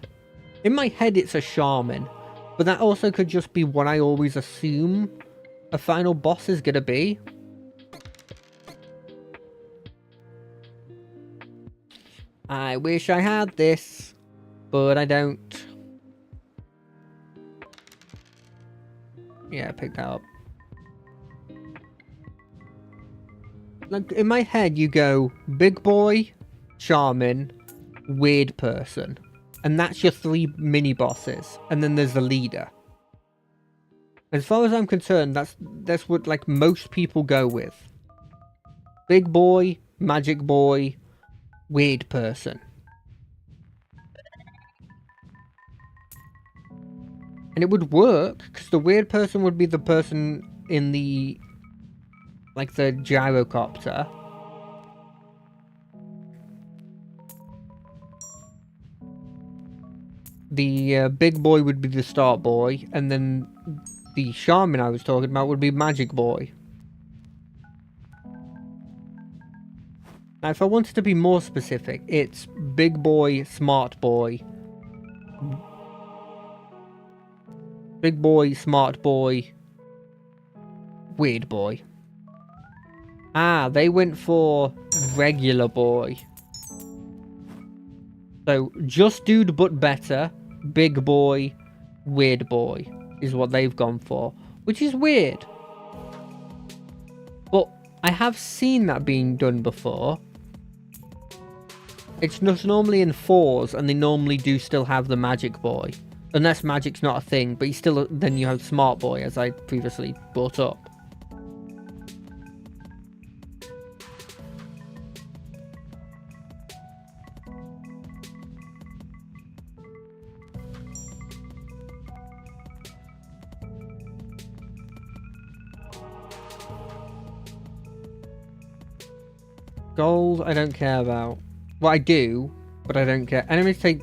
In my head it's a shaman. But that also could just be what I always assume a final boss is gonna be. I wish I had this, but I don't. Yeah, pick that up. Like, in my head, you go big boy, shaman, weird person. And that's your 3 mini-bosses. And then there's the leader. As far as I'm concerned, that's what, like, most people go with. Big boy, magic boy, weird person. And it would work, because the weird person would be the person in the, like, the gyrocopter. The big boy would be the start boy, and then the shaman I was talking about would be magic boy. Now, if I wanted to be more specific, it's big boy, smart boy. Big boy, smart boy, weird boy. Ah, they went for regular boy. So, just dude but better, big boy, weird boy is what they've gone for. Which is weird. But I have seen that being done before. It's just normally in 4s, and they normally do still have the magic boy. Unless magic's not a thing, but then you have smart boy, as I previously brought up. Gold, I don't care about. Well, I do, but I don't care. Enemies take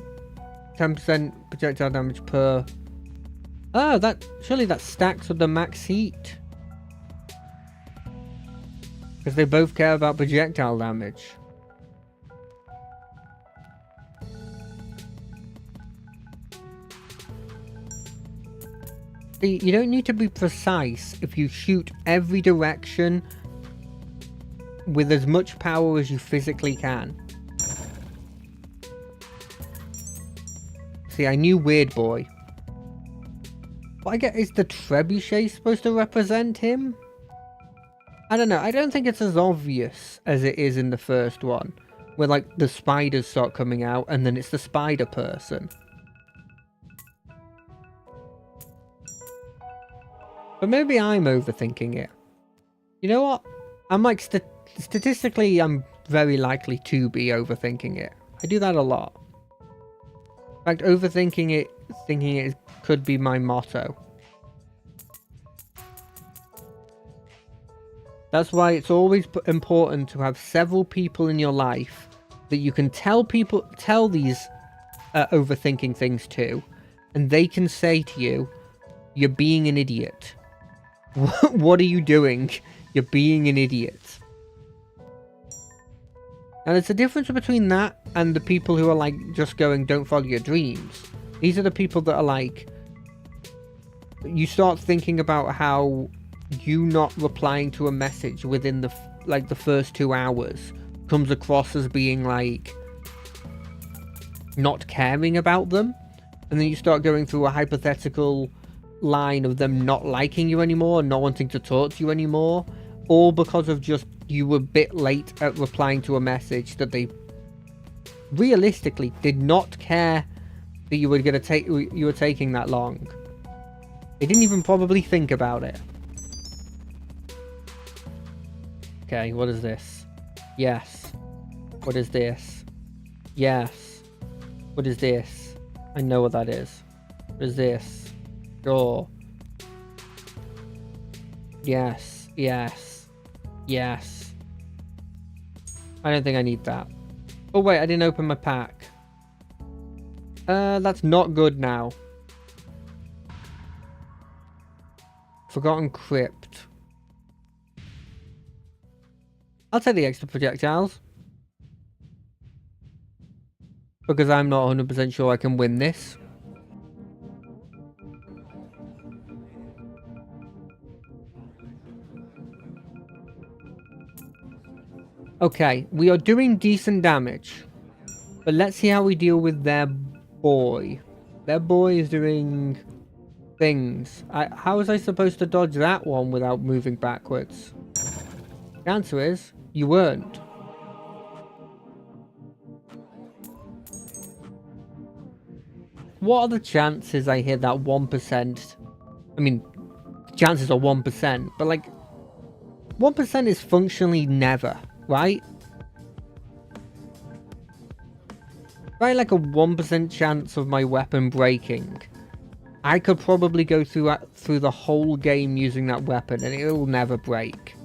10% projectile damage per... Oh, surely that stacks with the max heat. Because they both care about projectile damage. See, you don't need to be precise if you shoot every direction with as much power as you physically can. See, I knew weird boy. What I get is the trebuchet supposed to represent him? I don't know. I don't think it's as obvious as it is in the first one, where like the spiders start coming out and then it's the spider person. But maybe I'm overthinking it. You know what? I'm like statistically, I'm very likely to be overthinking it. I do that a lot. In fact, overthinking it, thinking it could be my motto. That's why it's always important to have several people in your life that you can tell these overthinking things to, and they can say to you, "You're being an idiot. What are you doing? You're being an idiot." And there's a difference between that and the people who are like just going, "Don't follow your dreams." These are the people that are like, you start thinking about how you not replying to a message within the first 2 hours comes across as being like not caring about them, and then you start going through a hypothetical line of them not liking you anymore and not wanting to talk to you anymore, all because of just you were a bit late at replying to a message that they realistically did not care that you were taking that long. They didn't even probably think about it. Okay, what is this? Yes. What is this? Yes. What is this? I know what that is. What is this? Sure. Yes. Yes. Yes. I don't think I need that. Oh wait, I didn't open my pack. That's not good now. Forgotten Crypt. I'll take the extra projectiles. Because I'm not 100% sure I can win this. Okay, we are doing decent damage. But let's see how we deal with their boy. Their boy is doing things. How was I supposed to dodge that one without moving backwards? The answer is, you weren't. What are the chances I hit that 1%? I mean, chances are 1%, but like, 1% is functionally never, right? Right, like a 1% chance of my weapon breaking. I could probably go through the whole game using that weapon and it'll never break.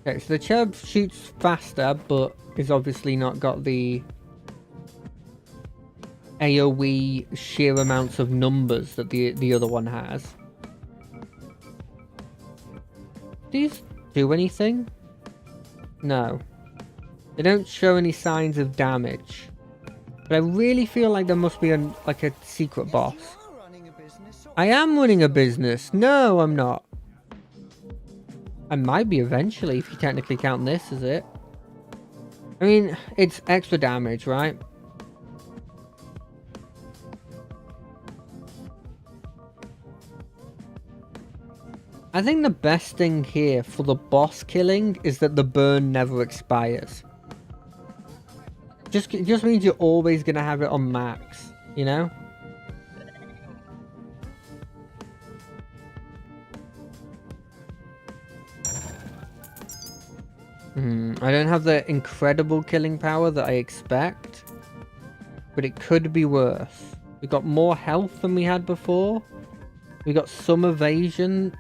Okay, so the cherub shoots faster, but is obviously not got the AoE sheer amounts of numbers that the other one has. Do these do anything? No. They don't show any signs of damage. But I really feel like there must be like a secret boss. You are running a business, so I am running a business. No, I'm not. I might be eventually, if you technically count this as it. I mean, it's extra damage, right? I think the best thing here for the boss killing is that the burn never expires. It just means you're always going to have it on max, you know? I don't have the incredible killing power that I expect, but it could be worse. We got more health than we had before. We got some evasion.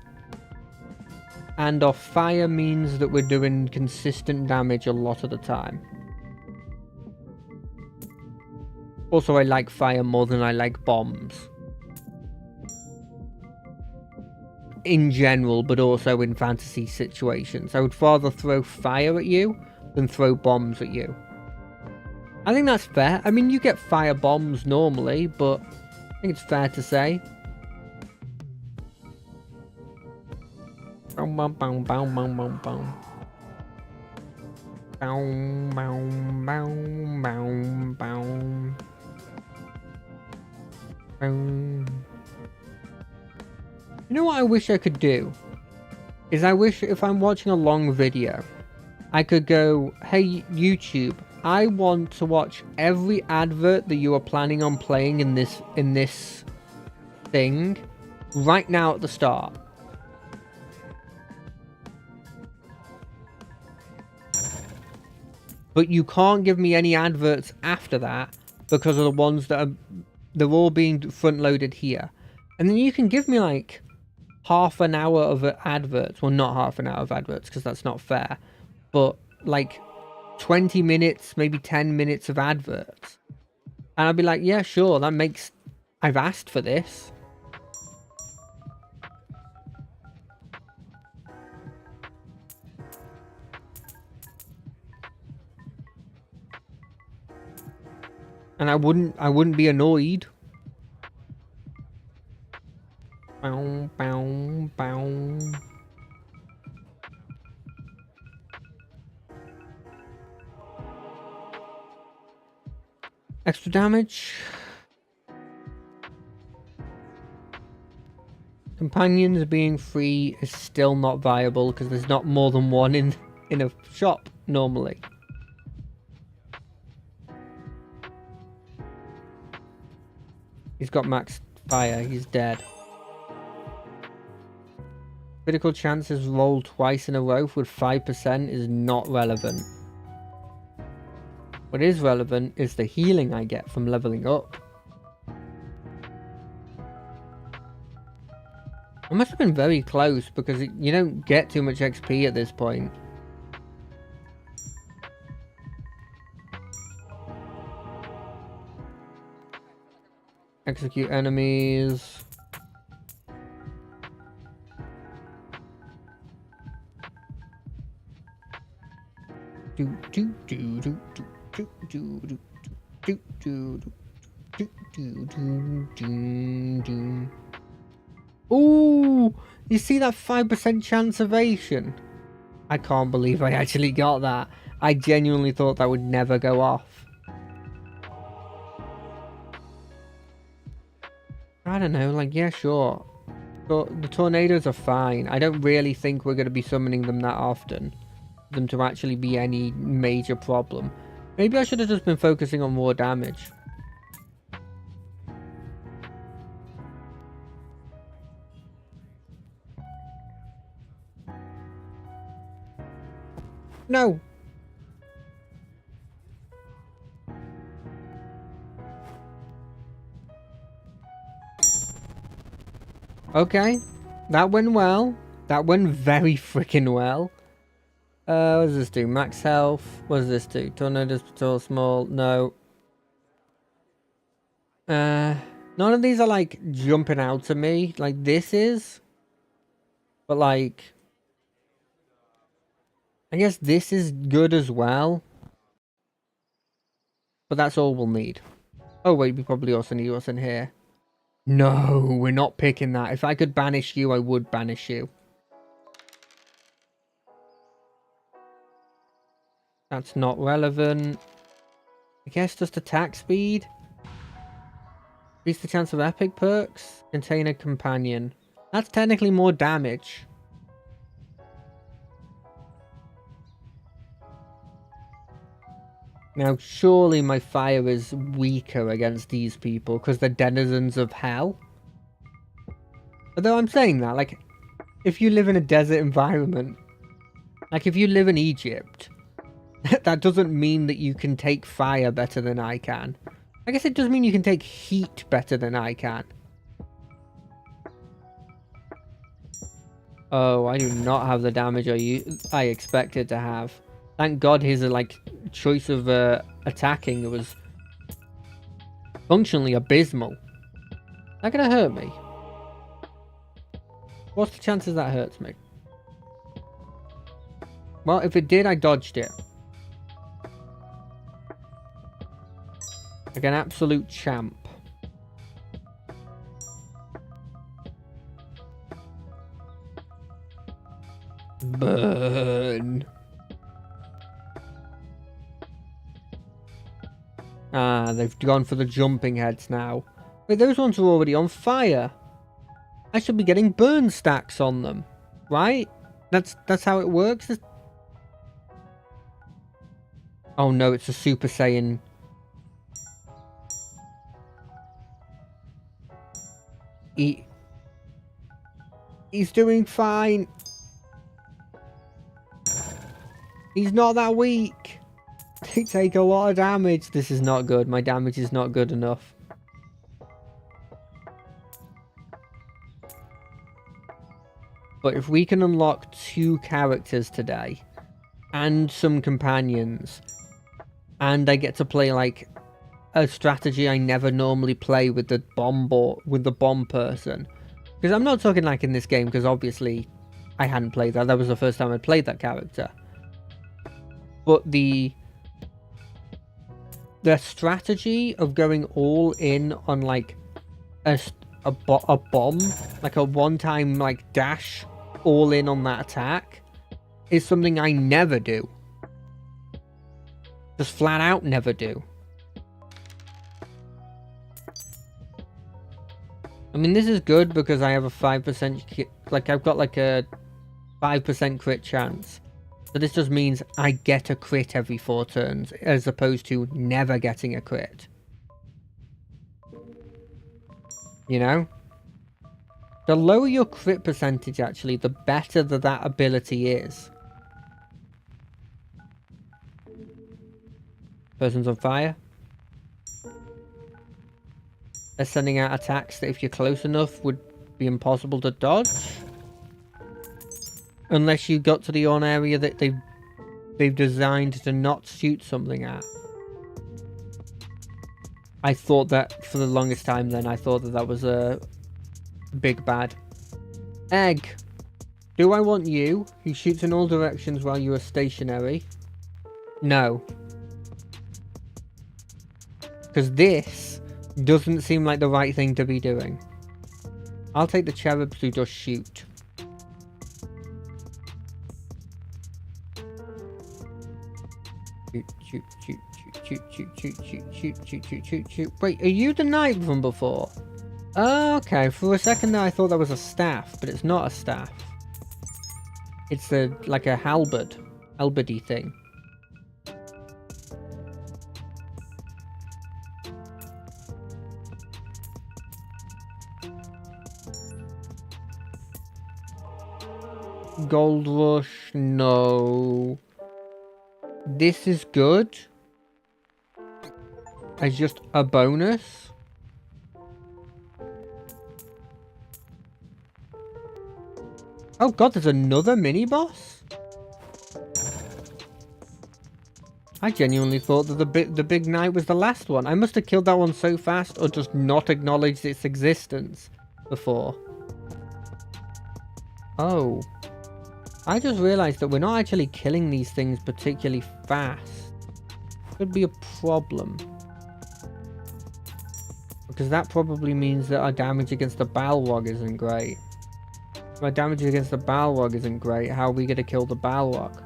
And our fire means that we're doing consistent damage a lot of the time. Also, I like fire more than I like bombs. In general, but also in fantasy situations. I would rather throw fire at you than throw bombs at you. I think that's fair. I mean, you get fire bombs normally, but I think it's fair to say. Boom, boom, boom, boom, boom, boom, boom. Boom, boom, boom, boom, boom. Boom. You know what I wish I could do? Is I wish if I'm watching a long video, I could go, hey YouTube, I want to watch every advert that you are planning on playing in this thing right now at the start. But you can't give me any adverts after that because of the ones that they're all being front loaded here. And then you can give me like half an hour of adverts. Well, not half an hour of adverts because that's not fair. But like 20 minutes, maybe 10 minutes of adverts. And I'd be like, yeah, sure, that makes... I've asked for this. And I wouldn't be annoyed. Bow, bow, bow. Extra damage. Companions being free is still not viable because there's not more than one in a shop normally. He's got max fire, he's dead. Critical chances rolled twice in a row with 5% is not relevant. What is relevant is the healing I get from leveling up. I must have been very close because you don't get too much XP at this point. Execute enemies. Do do do do do do do do do do do do do. Ooh, You see that 5% chance ovation? I can't believe I actually got that. I genuinely thought that would never go off. I don't know, like, yeah, sure. But the tornadoes are fine. I don't really think we're going to be summoning them that often. For them to actually be any major problem. Maybe I should have just been focusing on more damage. No! Okay, that went well. That went very freaking well. What does this do? Max health. What does this do? Tornadoes, patrol, small. No. None of these are like jumping out to me. Like this is. But like. I guess this is good as well. But that's all we'll need. Oh wait, we probably also need what's in here. No, we're not picking that. If I could banish you, I would banish you. That's not relevant. I guess just attack speed. Increase the chance of epic perks. Contain a companion. That's technically more damage. Now, surely my fire is weaker against these people because they're denizens of hell. Although I'm saying that, like, if you live in a desert environment, like if you live in Egypt, that doesn't mean that you can take fire better than I can. I guess it does mean you can take heat better than I can. Oh, I do not have the damage I expected to have. Thank God his like choice of attacking was functionally abysmal. That gonna hurt me? What's the chances that hurts me? Well, if it did, I dodged it. Like an absolute champ. Burn. Ah, they've gone for the jumping heads now. Wait, those ones are already on fire. I should be getting burn stacks on them, right? That's how it works. Oh no, it's a Super Saiyan. He's doing fine. He's not that weak. They take a lot of damage. This is not good. My damage is not good enough. But if we can unlock 2 characters today, and some companions, and I get to play like a strategy I never normally play with the bomb person, because I'm not talking like in this game, because obviously I hadn't played that. That was the first time I'd played that character. But the strategy of going all in on like a bomb, like a one-time like dash all in on that attack, is something I never do. Just flat out never do. I mean, this is good because I have a 5%, like I've got like a 5% crit chance. So this just means I get a crit every 4 turns, as opposed to never getting a crit. You know? The lower your crit percentage, actually, the better that ability is. Person's on fire. They're sending out attacks that if you're close enough would be impossible to dodge. Unless you got to the own area that they've designed to not shoot something at. I thought that for the longest time then, I thought that was a big bad. Egg. Do I want you, who shoots in all directions while you are stationary? No. Because this doesn't seem like the right thing to be doing. I'll take the cherubs who just shoot. Shoot, shoot, shoot, shoot, shoot, shoot, shoot, shoot, shoot, shoot, shoot. Wait, are you the knight from before? Okay, for a second there I thought that was a staff, but it's not a staff. It's like a halberdy thing. Gold rush, no. This is good. As just a bonus. Oh god, there's another mini-boss? I genuinely thought that the big knight was the last one. I must have killed that one so fast or just not acknowledged its existence before. Oh. I just realized that we're not actually killing these things particularly fast. Could be a problem. Because that probably means that our damage against the Balrog isn't great. If our damage against the Balrog isn't great, how are we going to kill the Balrog?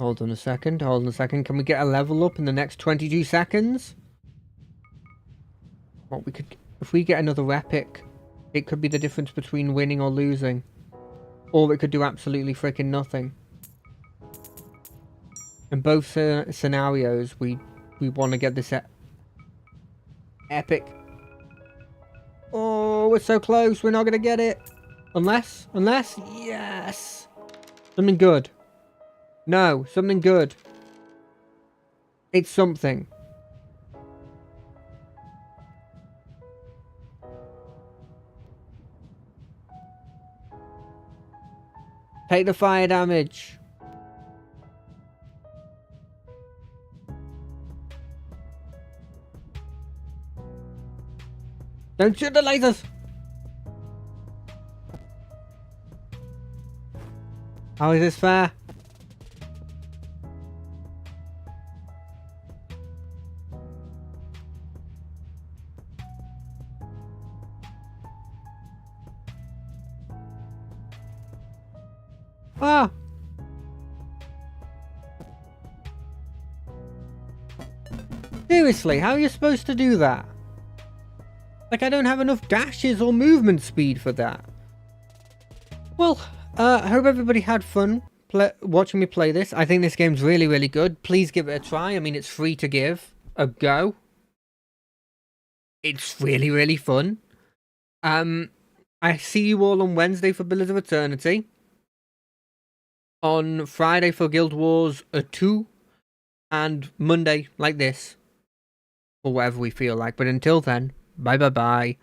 Hold on a second, hold on a second. Can we get a level up in the next 22 seconds? What we could... If we get another epic, it could be the difference between winning or losing. Or it could do absolutely freaking nothing. In both scenarios, we want to get this epic. Oh, we're so close. We're not going to get it. Unless, yes. Something good. No, something good. It's something. Take the fire damage. Don't shoot the lasers. How is this fair? Ah! Seriously, how are you supposed to do that? Like, I don't have enough dashes or movement speed for that. Well, I hope everybody had fun watching me play this. I think this game's really, really good. Please give it a try. I mean, it's free to give a go. It's really, really fun. I see you all on Wednesday for Pillars of Eternity. On Friday for Guild Wars 2. And Monday like this. Or whatever we feel like. But until then, bye bye bye.